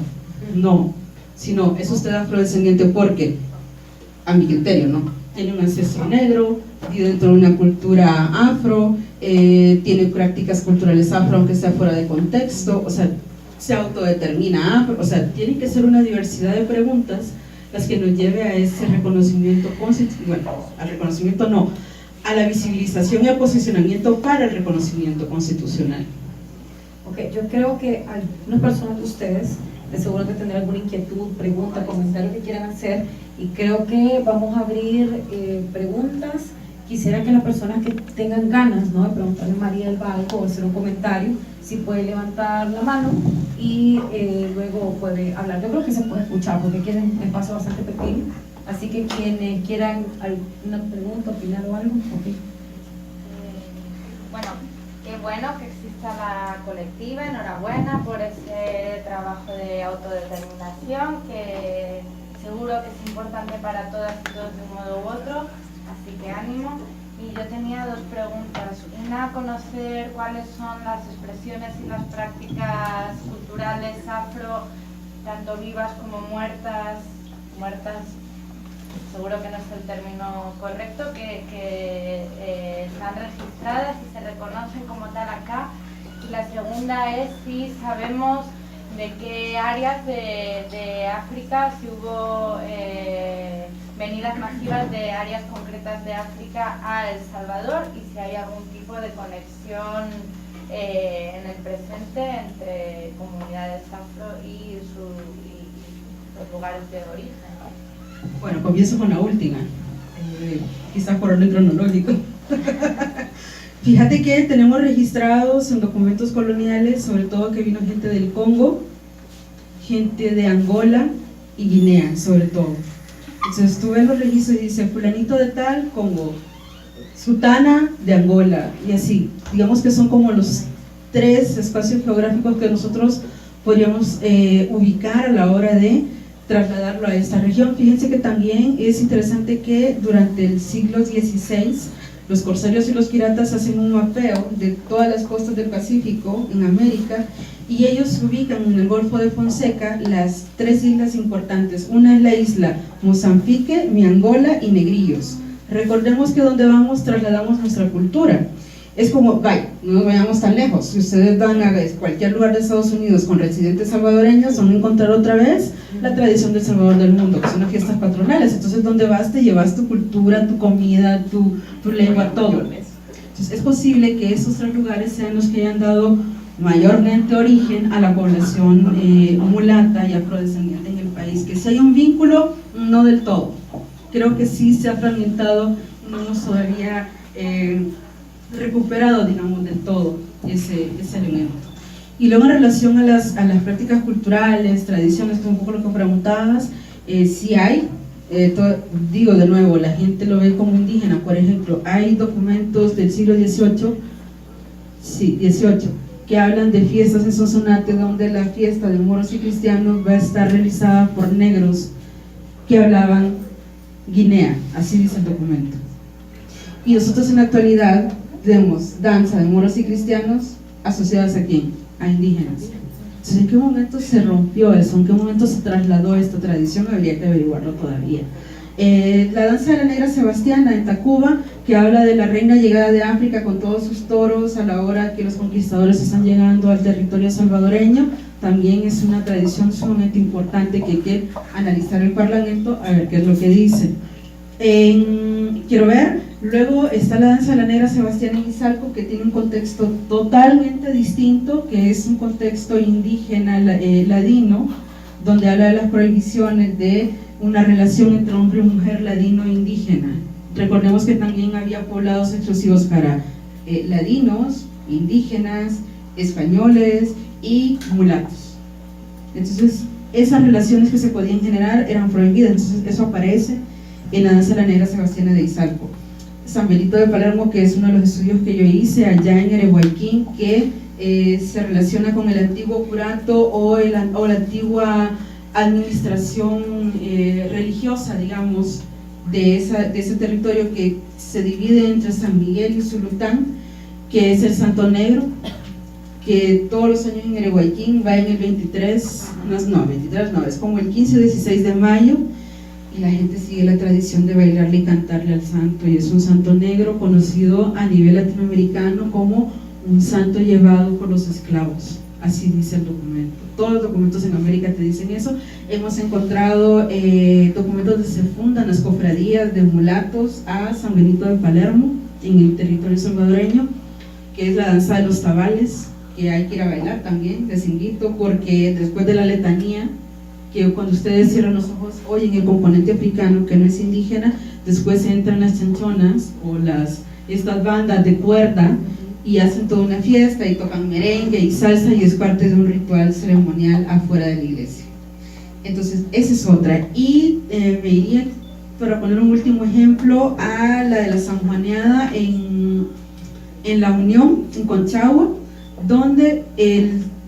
No, sino ¿es usted afrodescendiente? Porque, a mi criterio, ¿no? Tiene un ancestro negro, vive dentro de una cultura afro, tiene prácticas culturales afro, aunque sea fuera de contexto, o sea, se autodetermina afro, o sea, tiene que ser una diversidad de preguntas las que nos lleve a ese reconocimiento, bueno, al reconocimiento no, a la visibilización y al posicionamiento para el reconocimiento constitucional. Ok, yo creo que algunas personas de ustedes de seguro que tendrán alguna inquietud, pregunta, comentario que quieran hacer, y creo que vamos a abrir preguntas. Quisiera que las personas que tengan ganas, ¿no?, de preguntarle a María del Balco o hacer un comentario, si puede levantar la mano y luego puede hablar. Yo creo que se puede escuchar porque aquí es un espacio bastante pequeño, así que quienes quieran alguna pregunta, opinar o algo. Okay. Bueno, qué bueno que exista la colectiva, enhorabuena por ese trabajo de autodeterminación que seguro que es importante para todas y todos de un modo u otro, así que ánimo. Y yo tenía 2 preguntas. Una, conocer cuáles son las expresiones y las prácticas culturales afro, tanto vivas como muertas, seguro que no es el término correcto, que están registradas y se reconocen como tal acá. Y la segunda es si sabemos de qué áreas de África, si hubo venidas masivas de áreas concretas de África a El Salvador, y si hay algún tipo de conexión en el presente entre comunidades afro y los lugares de origen. Bueno, comienzo con la última, quizás por orden cronológico. Fíjate que tenemos registrados en documentos coloniales, sobre todo que vino gente del Congo, gente de Angola y Guinea, sobre todo. Entonces tú ves los registros y dice fulanito de tal, Congo, sutana de Angola, y así. Digamos que son como los 3 espacios geográficos que nosotros podríamos ubicar a la hora de trasladarlo a esta región. Fíjense que también es interesante que durante el siglo XVI los corsarios y los piratas hacen un mapeo de todas las costas del Pacífico en América, y ellos ubican en el Golfo de Fonseca las 3 islas importantes. Una es la isla Mozambique, Miangola y Negrillos. Recordemos que donde vamos trasladamos nuestra cultura. Es como, vaya, no nos vayamos tan lejos. Si ustedes van a cualquier lugar de Estados Unidos con residentes salvadoreños, van a encontrar otra vez la tradición del Salvador del mundo, que son las fiestas patronales. Entonces, donde vas, te llevas tu cultura, tu comida, tu lengua, todo. Entonces, es posible que esos 3 lugares sean los que hayan dado mayormente origen a la población mulata y afrodescendiente en el país. Que si hay un vínculo, no del todo. Creo que sí se ha fragmentado, no hemos todavía recuperado, digamos, del todo ese elemento. Y luego en relación a las prácticas culturales, tradiciones, que es un poco lo que preguntabas, sí hay, digo de nuevo, la gente lo ve como indígena. Por ejemplo, hay documentos del siglo XVIII, que hablan de fiestas en Sonsonate, donde la fiesta de moros y cristianos va a estar realizada por negros que hablaban guinea, así dice el documento. Y nosotros en la actualidad tenemos danza de moros y cristianos asociadas a quién? A indígenas. Entonces, ¿en qué momento se rompió eso? ¿En qué momento se trasladó esta tradición? Habría que averiguarlo todavía. La danza de la negra sebastiana en Tacuba, que habla de la reina llegada de África con todos sus toros a la hora que los conquistadores están llegando al territorio salvadoreño, también es una tradición sumamente importante que hay que analizar el Parlamento a ver qué es lo que dice. Quiero ver, luego está la danza de la negra sebastiana en Izalco, que tiene un contexto totalmente distinto, que es un contexto indígena ladino, donde habla de las prohibiciones de una relación entre hombre y mujer ladino-indígena. Recordemos que también había poblados exclusivos para ladinos, indígenas, españoles y mulatos. Entonces, esas relaciones que se podían generar eran prohibidas, entonces eso aparece en la danza de la negra sebastiana de Izalco. San Benito de Palermo, que es uno de los estudios que yo hice allá en Erehuayquín, que se relaciona con el antiguo curato o la antigua administración religiosa, digamos, de ese territorio que se divide entre San Miguel y Zulután, que es el Santo Negro, que todos los años en Erehuayquín va en el 23 no, es como el 15 o 16 de mayo, y la gente sigue la tradición de bailarle y cantarle al santo, y es un santo negro conocido a nivel latinoamericano como un santo llevado por los esclavos, así dice el documento. Todos los documentos en América te dicen eso. Hemos encontrado documentos donde se fundan las cofradías de mulatos a San Benito de Palermo, en el territorio salvadoreño, que es la danza de los tabales, que hay que ir a bailar también, les invito, porque después de la letanía, que cuando ustedes cierran los ojos oyen el componente africano que no es indígena, después entran las chanchonas o estas bandas de cuerda y hacen toda una fiesta y tocan merengue y salsa, y es parte de un ritual ceremonial afuera de la iglesia. Entonces esa es otra. Y me iría, para poner un último ejemplo, a la de la sanjuaneada en La Unión, en Conchagua, donde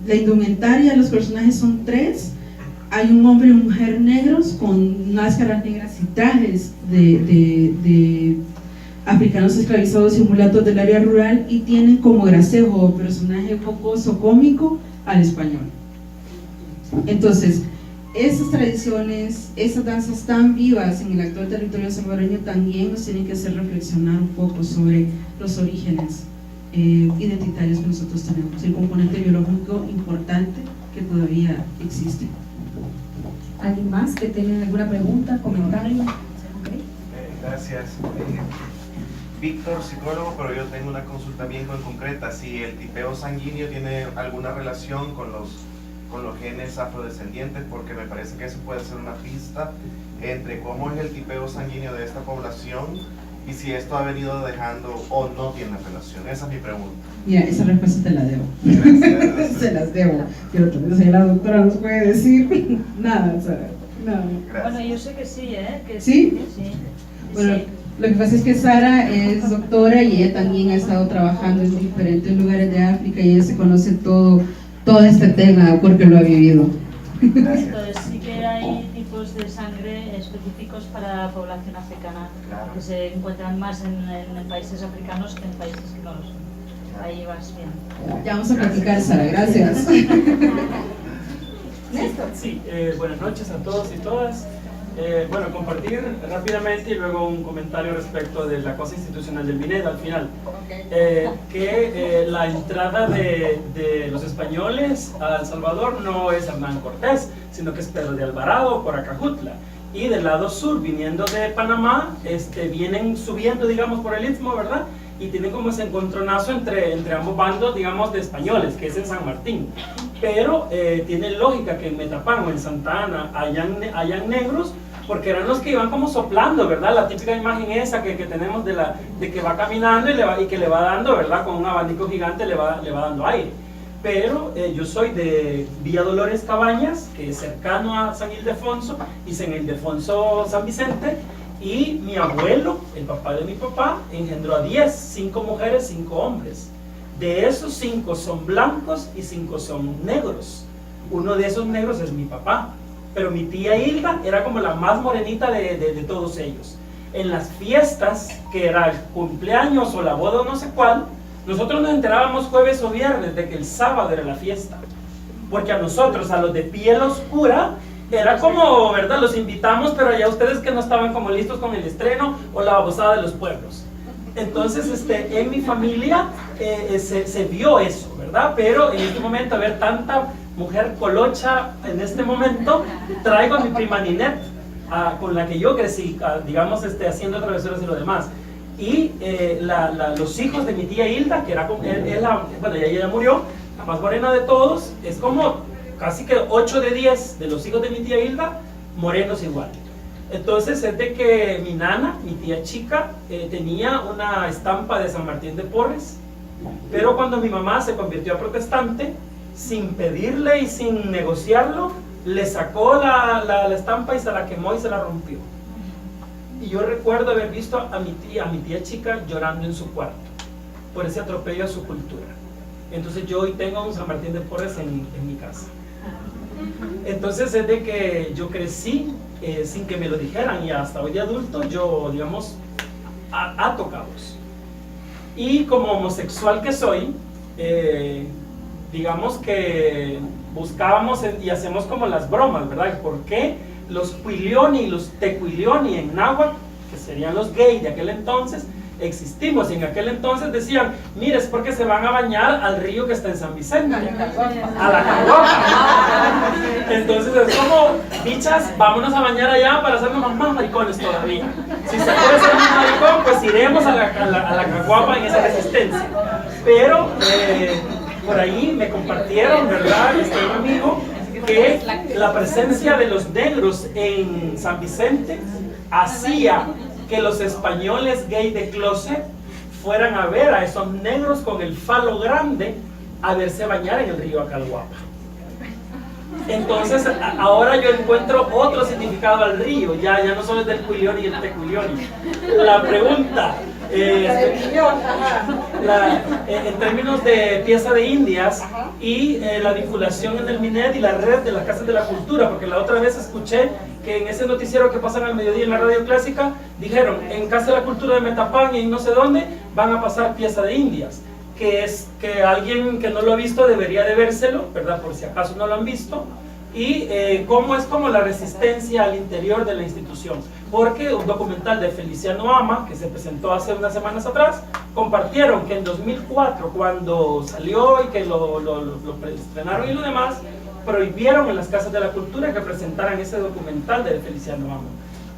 la indumentaria de los personajes son tres. Hay un hombre y una mujer negros con máscaras negras y trajes de africanos esclavizados y mulatos del área rural, y tienen como gracejo o personaje jocoso cómico al español. Entonces, esas tradiciones, esas danzas tan vivas en el actual territorio salvadoreño también nos tienen que hacer reflexionar un poco sobre los orígenes identitarios que nosotros tenemos, el componente biológico importante que todavía existe. ¿Alguien más que tenga alguna pregunta, comentario? Gracias. Víctor, psicólogo, pero yo tengo una consulta bien concreta. Si el tipeo sanguíneo tiene alguna relación con los genes afrodescendientes, porque me parece que eso puede ser una pista entre cómo es el tipeo sanguíneo de esta población y si esto ha venido dejando o no tiene relación. Esa es mi pregunta. Mira, esa respuesta te la debo. Gracias. Se las debo. Pero también la doctora nos puede decir nada, Sara. Nada. Bueno, yo sé que sí, ¿eh? Que ¿Sí? Sí. Bueno, Sí. lo que pasa es que Sara es doctora y ella también ha estado trabajando en diferentes lugares de África y ella se conoce todo este tema porque lo ha vivido. Gracias. Entonces sí que hay tipos de sangre específicos para la población africana, Claro. que se encuentran más en países africanos que en países que no lo son. Ahí vas bien. Ya vamos a platicar, Sara, gracias. Sí, buenas noches a todos y todas. Bueno, compartir rápidamente y luego un comentario respecto de la cosa institucional del Mineda al final. Que la entrada de los españoles a El Salvador no es Hernán Cortés, sino que es Pedro de Alvarado por Acajutla. Y del lado sur, viniendo de Panamá, vienen subiendo, digamos, por el Istmo, ¿verdad? Y tienen como ese encontronazo entre ambos bandos, digamos, de españoles, que es en San Martín. Pero tiene lógica que en Metapán o en Santa Ana hayan negros, porque eran los que iban como soplando, ¿verdad? La típica imagen esa que tenemos de que va caminando y que le va dando, ¿verdad? Con un abanico gigante le va dando aire. Pero yo soy de Villa Dolores Cabañas, que es cercano a San Ildefonso, y San Ildefonso San Vicente, y mi abuelo, el papá de mi papá, engendró a 10, 5 mujeres, 5 hombres. De esos 5 son blancos y 5 son negros. Uno de esos negros es mi papá. pero mi tía Hilda era como la más morenita de todos ellos. En las fiestas, que era el cumpleaños o la boda o no sé cuál, nosotros nos enterábamos jueves o viernes de que el sábado era la fiesta, porque a nosotros, a los de piel oscura, era como, ¿verdad? Los invitamos, pero ya ustedes que no estaban como listos con el estreno o la babosada de los pueblos. Entonces, en mi familia se vio eso, ¿verdad? Pero en este momento, a ver, tanta mujer colocha en este momento, traigo a mi prima Ninette, con la que yo crecí, digamos, haciendo travesuras y lo demás. Y los hijos de mi tía Hilda, que era, bueno, ella murió, la más morena de todos, es como casi que 8 de 10 de los hijos de mi tía Hilda, morenos igual. Entonces es de que mi nana, mi tía chica, tenía una estampa de San Martín de Porres, pero cuando mi mamá se convirtió a protestante, sin pedirle y sin negociarlo, le sacó la estampa y se la quemó y se la rompió. Y yo recuerdo haber visto a mi tía chica llorando en su cuarto por ese atropello a su cultura. Entonces yo hoy tengo un San Martín de Porres en mi casa. Entonces es de que yo crecí sin que me lo dijeran, y hasta hoy de adulto yo, digamos, ato cabos. Y como homosexual que soy, digamos que buscábamos y hacemos como las bromas, ¿verdad? ¿Por qué los Cuilioni y los Tecuilioni en náhuatl, que serían los gays de aquel entonces, existimos? Y en aquel entonces decían, mire, es porque se van a bañar al río que está en San Vicente, a la Caguapa. Entonces es como, bichas, vámonos a bañar allá para hacernos más maricones todavía. Si se puede ser más maricón, pues iremos a la Caguapa en esa resistencia. Pero por ahí me compartieron, ¿verdad? Un amigo, que la presencia de los negros en San Vicente hacía que los españoles gay de closet fueran a ver a esos negros con el falo grande a verse bañar en el río Acalhuapa. Entonces ahora yo encuentro otro significado al río, ya no solo es del Cuilioni y el Tecuilioni. La pregunta, en términos de pieza de indias y la vinculación en el MINED y la red de las casas de la cultura, porque la otra vez escuché que en ese noticiero que pasan al mediodía en la radio clásica, dijeron, en Casa de la Cultura de Metapán y en no sé dónde, van a pasar pieza de indias, que es que alguien que no lo ha visto debería de vérselo, ¿verdad? Por si acaso no lo han visto, y cómo es como la resistencia al interior de la institución. Porque un documental de Feliciano Ama, que se presentó hace unas semanas atrás, compartieron que en 2004, cuando salió y que lo estrenaron y lo demás, prohibieron en las casas de la cultura que presentaran ese documental de Feliciano Ama.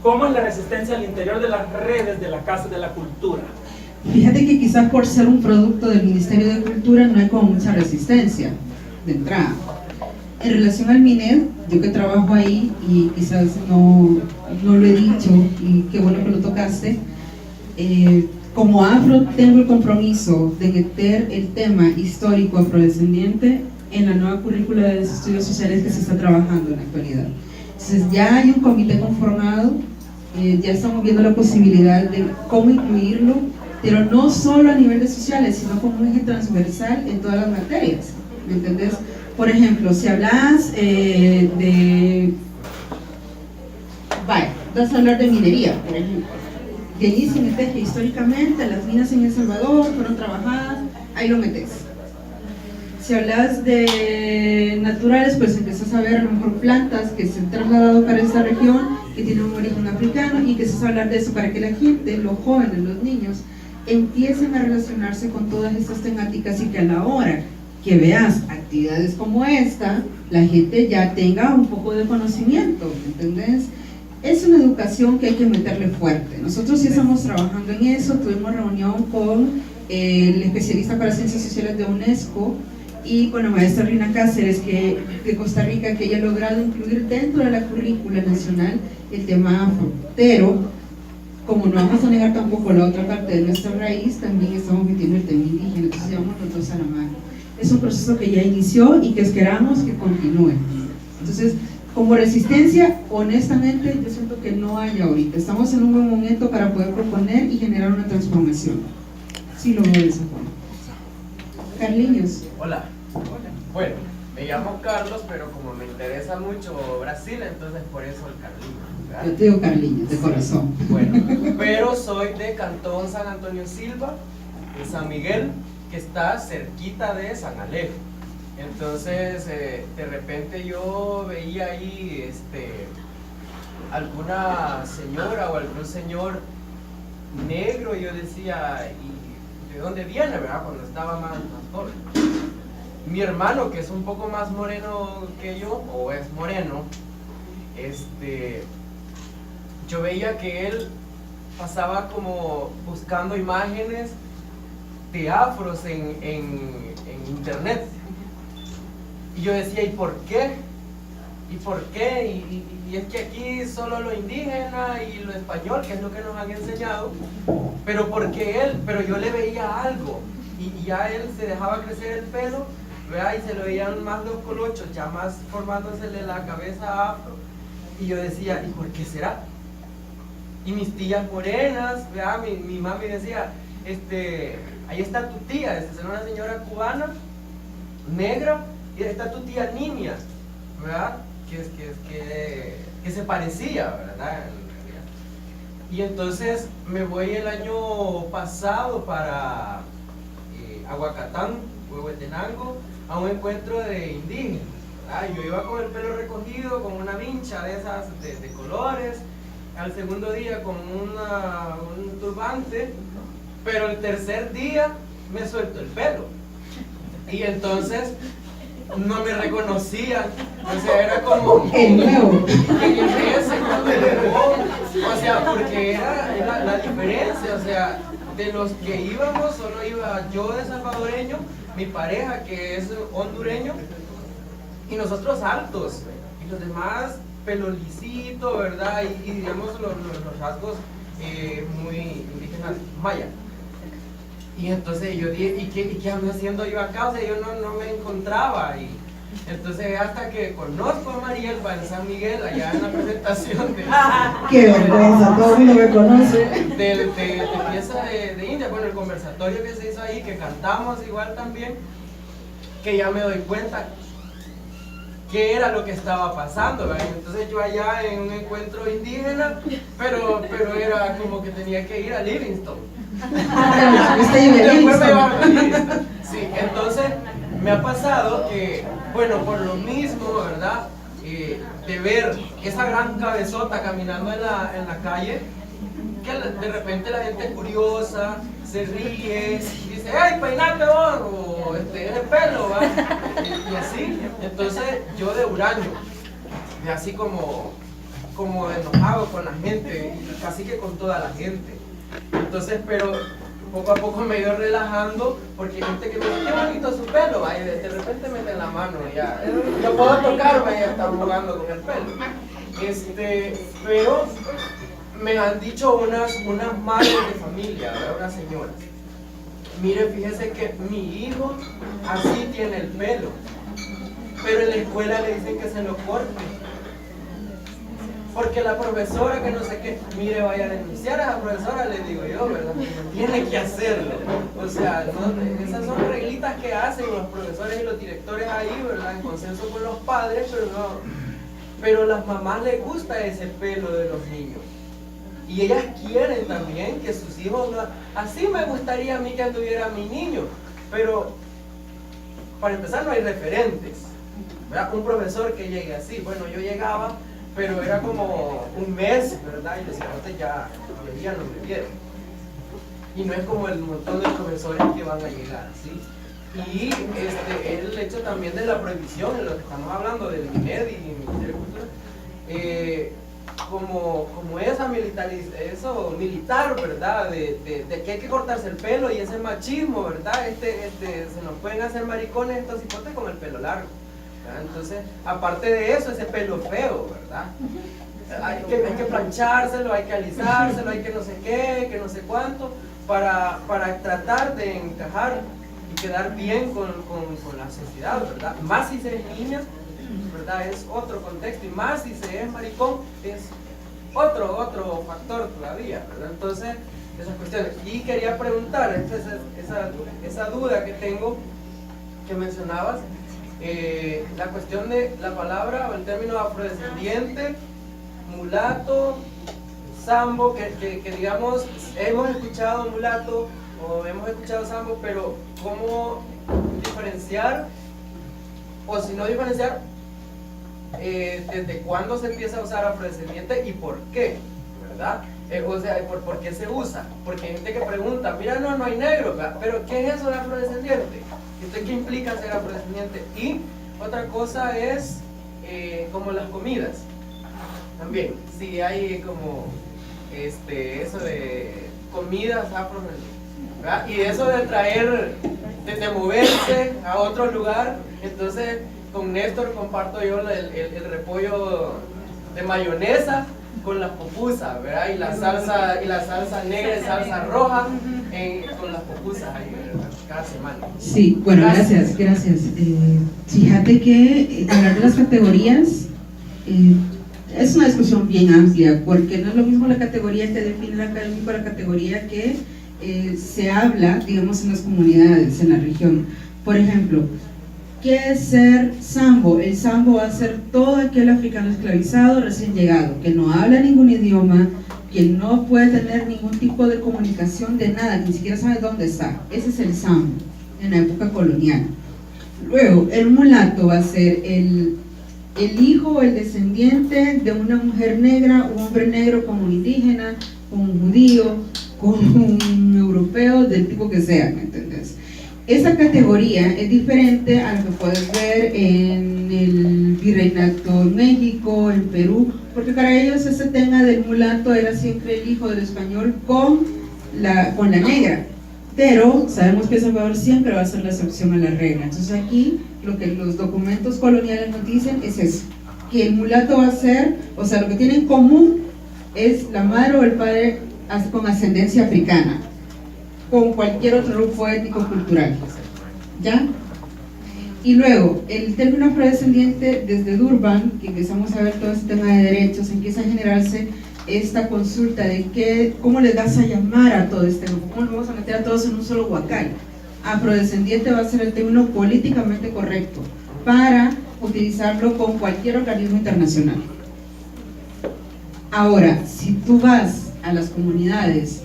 ¿Cómo es la resistencia al interior de las redes de la Casa de la Cultura? Fíjate que quizás por ser un producto del Ministerio de Cultura no hay como mucha resistencia de entrada. En relación al MINED, yo que trabajo ahí y quizás no lo he dicho, y qué bueno que lo tocaste, como afro tengo el compromiso de meter el tema histórico afrodescendiente en la nueva currícula de los estudios sociales que se está trabajando en la actualidad. Entonces ya hay un comité conformado, ya estamos viendo la posibilidad de cómo incluirlo, pero no solo a nivel de sociales, sino como un eje transversal en todas las materias, ¿me entendés? Por ejemplo, si hablas vas a hablar de minería, por ejemplo. De allí se metes que históricamente las minas en El Salvador fueron trabajadas, ahí lo metes. Si hablas de naturales, pues empiezas a ver a lo mejor plantas que se han trasladado para esta región, que tienen un origen africano, y empiezas a hablar de eso para que la gente, los jóvenes, los niños, empiecen a relacionarse con todas estas temáticas, y que a la hora que veas actividades como esta, la gente ya tenga un poco de conocimiento, ¿entendés? Es una educación que hay que meterle fuerte. Nosotros sí estamos trabajando en eso. Tuvimos reunión con el especialista para ciencias sociales de UNESCO y con la maestra Rina Cáceres de Costa Rica, que ella ha logrado incluir dentro de la currícula nacional el tema afro. Pero, como no vamos a negar tampoco la otra parte de nuestra raíz, también estamos metiendo el tema indígena, entonces llevamos los dos a la mano. Es un proceso que ya inició y que esperamos que continúe. Entonces, como resistencia, honestamente, yo siento que no hay ahorita. Estamos en un buen momento para poder proponer y generar una transformación. Sí lo veo de esa forma. Carliños. Hola. Bueno, llamo Carlos, pero como me interesa mucho Brasil, entonces por eso el Carlinhos, ¿verdad? Yo te digo Carlinhos, de corazón. Bueno, pero soy de Cantón San Antonio Silva, en San Miguel, que está cerquita de San Alejo. Entonces, de repente yo veía ahí alguna señora o algún señor negro, y yo decía, ¿y de dónde viene, verdad? Cuando estaba más joven. Mi hermano, que es un poco más moreno que yo, o es moreno, yo veía que él pasaba como buscando imágenes de afros en internet. Y yo decía, ¿y por qué? ¿Y por qué? Y es que aquí solo lo indígena y lo español, que es lo que nos han enseñado, pero porque él, pero yo le veía algo, y ya él se dejaba crecer el pelo, ¿verdad? Y se le veían más los colochos, ya más formándosele la cabeza afro, y yo decía, ¿y por qué será? Y mis tías morenas, ¿verdad? Mi mami decía, ahí está tu tía, es una señora cubana, negra, y ahí está tu tía niña, ¿verdad? Que se parecía, ¿verdad? Y entonces me voy el año pasado para Aguacatán, Huehuetenango, a un encuentro de indígenas, ¿verdad? Yo iba con el pelo recogido, con una vincha de esas de colores, al segundo día con un turbante, pero el tercer día me suelto el pelo. Y entonces no me reconocían, o sea, era como El nuevo. O sea, porque era la diferencia, o sea, de los que íbamos, solo iba yo de salvadoreño, mi pareja que es hondureño, y nosotros altos, y los demás pelo lisito, ¿verdad? Y digamos los rasgos muy indígenas maya. Y entonces yo dije, ¿y qué ando haciendo yo acá? O sea, yo no me encontraba. Y entonces hasta que conozco a Marielba en San Miguel, allá en la presentación de... ¡Qué vergüenza! Todo el mundo me conoce. De pieza de India, bueno, el conversatorio que se hizo ahí, que cantamos igual también, que ya me doy cuenta qué era lo que estaba pasando, ¿verdad? Entonces yo allá en un encuentro indígena, pero era como que tenía que ir a Livingstone. Sí, entonces me ha pasado que, bueno, por lo mismo, ¿verdad? De ver esa gran cabezota caminando en la calle, que de repente la gente curiosa se ríe y dice, ¡ay, peinate vos! O es el pelo, ¿va? Y así. Entonces yo de huraño, así como enojado con la gente, casi que con toda la gente. Entonces, pero poco a poco me he ido relajando, porque hay gente que me dice, qué bonito su pelo, ¿va? Y de repente meten la mano y ya, yo puedo tocarme y ya están jugando con el pelo. Pero me han dicho unas madres de familia, ¿verdad? Unas señoras, mire, fíjese que mi hijo así tiene el pelo, pero en la escuela le dicen que se lo corte, porque la profesora que no sé qué, mire, vaya a denunciar a esa profesora, le digo yo, ¿verdad? Tiene que hacerlo. O sea, esas son reglitas que hacen los profesores y los directores ahí, ¿verdad? En consenso con los padres, pero a las mamás les gusta ese pelo de los niños. Y ellas quieren también que sus hijos, así me gustaría a mí que anduviera mi niño, pero para empezar no hay referentes, ¿verdad? Un profesor que llegue así, bueno, yo llegaba, pero era como un mes, ¿verdad? Y decía, ya no me vieron. Y no es como el montón de profesores que van a llegar, ¿sí? Y el hecho también de la prohibición, en lo que estamos hablando del INED y el Ministerio de Cultura, como eso militar, ¿verdad? De que hay que cortarse el pelo y ese machismo, ¿verdad? Se nos pueden hacer maricones estos hipotes con el pelo largo. Entonces, aparte de eso, ese pelo feo, ¿verdad? Hay que planchárselo, hay que alisárselo, hay que no sé qué, que no sé cuánto, para tratar de encajar y quedar bien con la sociedad, ¿verdad? Más si se es niña, ¿verdad? Es otro contexto, y más si se es maricón, es otro factor todavía, ¿verdad? Entonces, esas cuestiones. Y quería preguntar, esa duda que tengo, que mencionabas, la cuestión de la palabra o el término afrodescendiente, mulato, sambo, que digamos, hemos escuchado mulato o hemos escuchado sambo, pero ¿cómo diferenciar? O si no diferenciar, ¿desde cuándo se empieza a usar afrodescendiente y por qué? ¿Verdad? O sea, ¿por qué se usa? Porque hay gente que pregunta, mira, no hay negro, ¿verdad? Pero ¿qué es eso de afrodescendiente? ¿Qué implica ser afrodescendiente? Y otra cosa es como las comidas. También, si hay como eso de comidas afrodescendientes, ¿verdad? Y eso de traer, de moverse a otro lugar. Entonces, con Néstor comparto yo el repollo de mayonesa con las pupusas, ¿verdad? Y la salsa negra y salsa roja con las pupusas ahí, ¿verdad? Cada semana. Sí, bueno, gracias. Fíjate que hablar de las categorías es una discusión bien amplia, porque no es lo mismo la categoría que define el académico, la categoría que se habla, digamos, en las comunidades, en la región. Por ejemplo, ¿qué es ser sambo? El sambo va a ser todo aquel africano esclavizado recién llegado, que no habla ningún idioma, que no puede tener ningún tipo de comunicación de nada, que ni siquiera sabe dónde está. Ese es el sambo en la época colonial. Luego, el mulato va a ser el hijo o el descendiente de una mujer negra, un hombre negro con un indígena, con un judío, con un europeo, del tipo que sea, ¿me entendés? Esa categoría es diferente a lo que puedes ver en el virreinato en México, en Perú, porque para ellos ese tema del mulato era siempre el hijo del español con la negra. Pero sabemos que El Salvador siempre va a ser la excepción a la regla. Entonces aquí lo que los documentos coloniales nos dicen es eso, que el mulato va a ser, o sea, lo que tiene en común es la madre o el padre con ascendencia africana, con cualquier otro grupo étnico cultural, ¿ya? Y luego, el término afrodescendiente, desde Durban, que empezamos a ver todo este tema de derechos, empieza a generarse esta consulta de cómo les vas a llamar a todo este grupo, cómo los vamos a meter a todos en un solo huacal. Afrodescendiente va a ser el término políticamente correcto para utilizarlo con cualquier organismo internacional. Ahora, si tú vas a las comunidades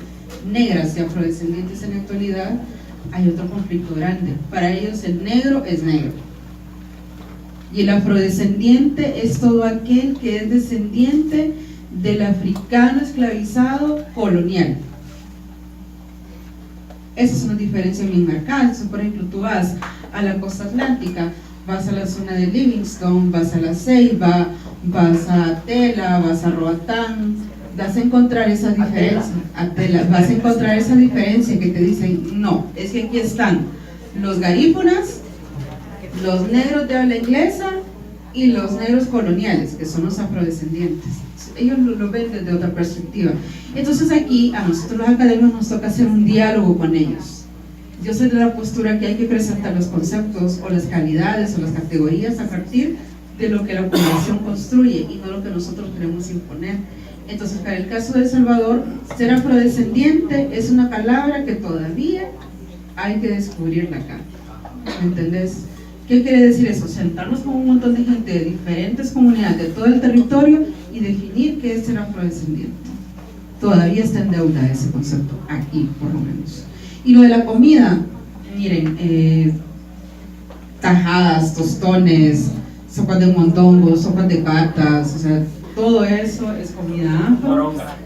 negras y afrodescendientes en la actualidad, hay otro conflicto grande. Para ellos el negro es negro y el afrodescendiente es todo aquel que es descendiente del africano esclavizado colonial. Esa es una diferencia bien marcada. Entonces, por ejemplo, tú vas a la costa atlántica, vas a la zona de Livingstone, vas a La Ceiba, vas a Tela, vas a Roatán, vas a encontrar esa diferencia, vas a encontrar esa diferencia que te dicen, no, es que aquí están los garífunas, los negros de habla inglesa y los negros coloniales, que son los afrodescendientes. Ellos lo ven desde otra perspectiva. Entonces aquí a nosotros los académicos nos toca hacer un diálogo con ellos. Yo soy de la postura que hay que presentar los conceptos o las calidades o las categorías a partir de lo que la población construye y no lo que nosotros queremos imponer. Entonces, para el caso de El Salvador, ser afrodescendiente es una palabra que todavía hay que descubrirla acá. ¿Me entendés? ¿Qué quiere decir eso? Sentarnos con un montón de gente de diferentes comunidades de todo el territorio y definir qué es ser afrodescendiente. Todavía está en deuda ese concepto, aquí por lo menos. Y lo de la comida, miren, tajadas, tostones, sopas de mondongo, sopas de patas, o sea, todo eso es comida afro. Moronga.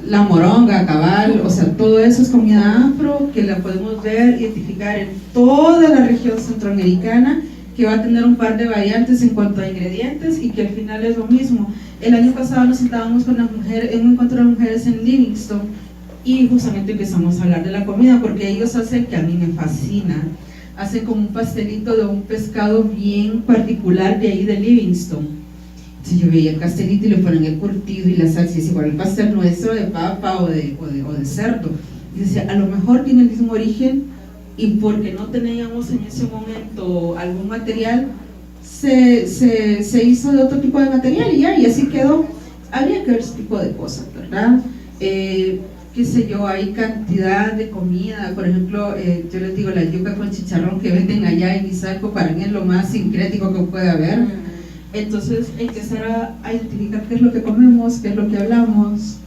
La moronga, cabal, o sea, todo eso es comida afro que la podemos ver, identificar en toda la región centroamericana, que va a tener un par de variantes en cuanto a ingredientes y que al final es lo mismo. El año pasado nos sentábamos con las mujeres en un encuentro de mujeres en Livingstone y justamente empezamos a hablar de la comida, porque ellos hacen, que a mí me fascina, hacen como un pastelito de un pescado bien particular de ahí de Livingstone. Entonces yo veía el pastelito y le ponen el curtido y la salsa, y es igual el pastel nuestro de papa o de cerdo. Y decía, a lo mejor tiene el mismo origen, y porque no teníamos en ese momento algún material, se hizo de otro tipo de material y así quedó. Habría que ver ese tipo de cosas, ¿verdad? qué sé yo, hay cantidad de comida, por ejemplo, yo les digo la yuca con chicharrón que venden allá en Izalco, para mí es lo más sincrético que puede haber. Entonces, empezar a identificar qué es lo que comemos, qué es lo que hablamos,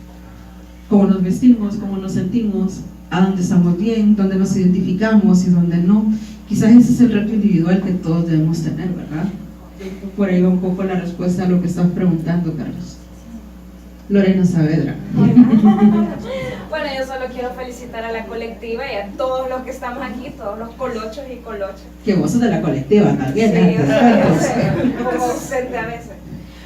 cómo nos vestimos, cómo nos sentimos, a dónde estamos bien, dónde nos identificamos y dónde no. Quizás ese es el reto individual que todos debemos tener, ¿verdad? Por ahí va un poco la respuesta a lo que estás preguntando, Carlos. Lorena Saavedra. Bueno, yo solo quiero felicitar a la colectiva y a todos los que estamos aquí, todos los colochos y colochas. Que vos sos de la colectiva también. Sí, yo sé, un poco ausente a veces.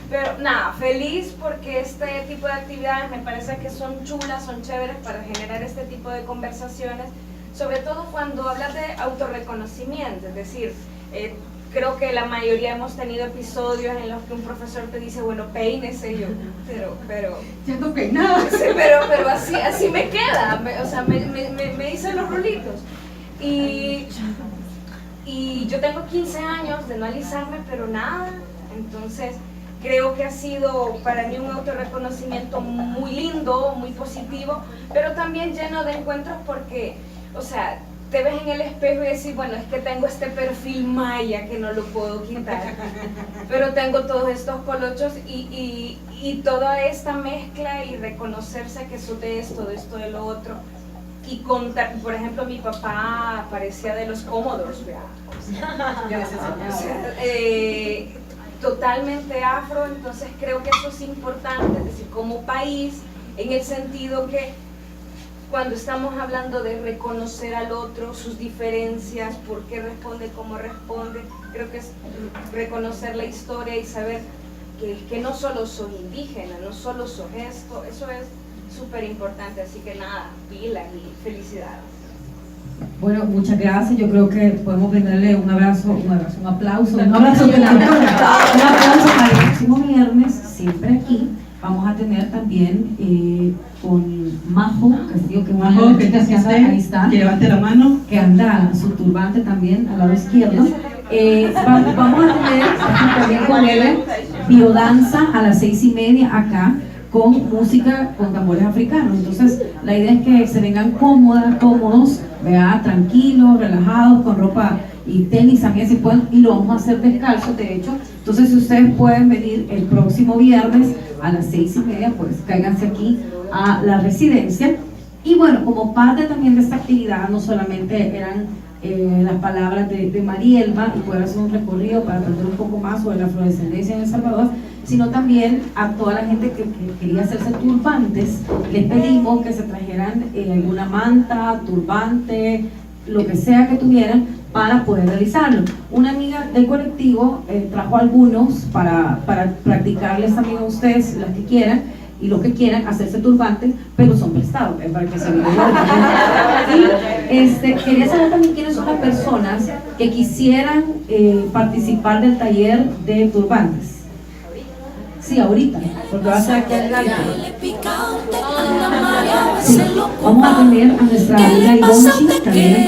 Pero nada, feliz porque este tipo de actividades me parece que son chulas, son chéveres para generar este tipo de conversaciones, sobre todo cuando hablas de autorreconocimiento, es decir, creo que la mayoría hemos tenido episodios en los que un profesor te dice, bueno, peínese, yo, pero Ya no peinado. sí, pero así me queda, o sea, me dicen los rulitos. Y yo tengo 15 años de no alisarme, pero nada, entonces creo que ha sido para mí un autorreconocimiento muy lindo, muy positivo, pero también lleno de encuentros porque, o sea, te ves en el espejo y decís, bueno, es que tengo este perfil maya que no lo puedo quitar, pero tengo todos estos colochos y toda esta mezcla y reconocerse que sos de esto, de lo otro. Y contar, por ejemplo, mi papá parecía de los Commodores, totalmente afro, entonces creo que eso es importante, es decir, como país, en el sentido que cuando estamos hablando de reconocer al otro, sus diferencias, por qué responde, cómo responde, creo que es reconocer la historia y saber que no solo sos indígena, no solo sos esto, eso es súper importante, así que nada, pilas y felicidades. Bueno, muchas gracias. Yo creo que podemos brindarle un aplauso para el próximo viernes, siempre aquí. Vamos a tener también con Majo Castillo, que Majo, que ahí está, que levante la mano, que anda su turbante también al lado izquierdo. Vamos a tener también con él biodanza a las 6:30 acá, con música con tambores africanos. Entonces la idea es que se vengan cómodos, ¿verdad? Tranquilos, relajados, con ropa y tenis también si pueden, y lo vamos a hacer descalzo, de hecho. Entonces, si ustedes pueden venir el próximo viernes a las 6:30, pues cáiganse aquí a la residencia. Y bueno, como parte también de esta actividad, no solamente eran las palabras de Marielma y poder hacer un recorrido para aprender un poco más sobre la afrodescendencia en El Salvador, sino también a toda la gente que quería hacerse turbantes, les pedimos que se trajeran alguna manta, turbante, lo que sea que tuvieran para poder realizarlo. Una amiga del colectivo trajo algunos para practicarles también a ustedes, las que quieran, y los que quieran hacerse turbantes, pero son prestados, para que se vean. Y quería saber también quiénes son las personas que quisieran participar del taller de turbantes. Sí, ahorita, porque va a ser aquí adelante. Sí, vamos a tener a nuestra amiga Ivonne también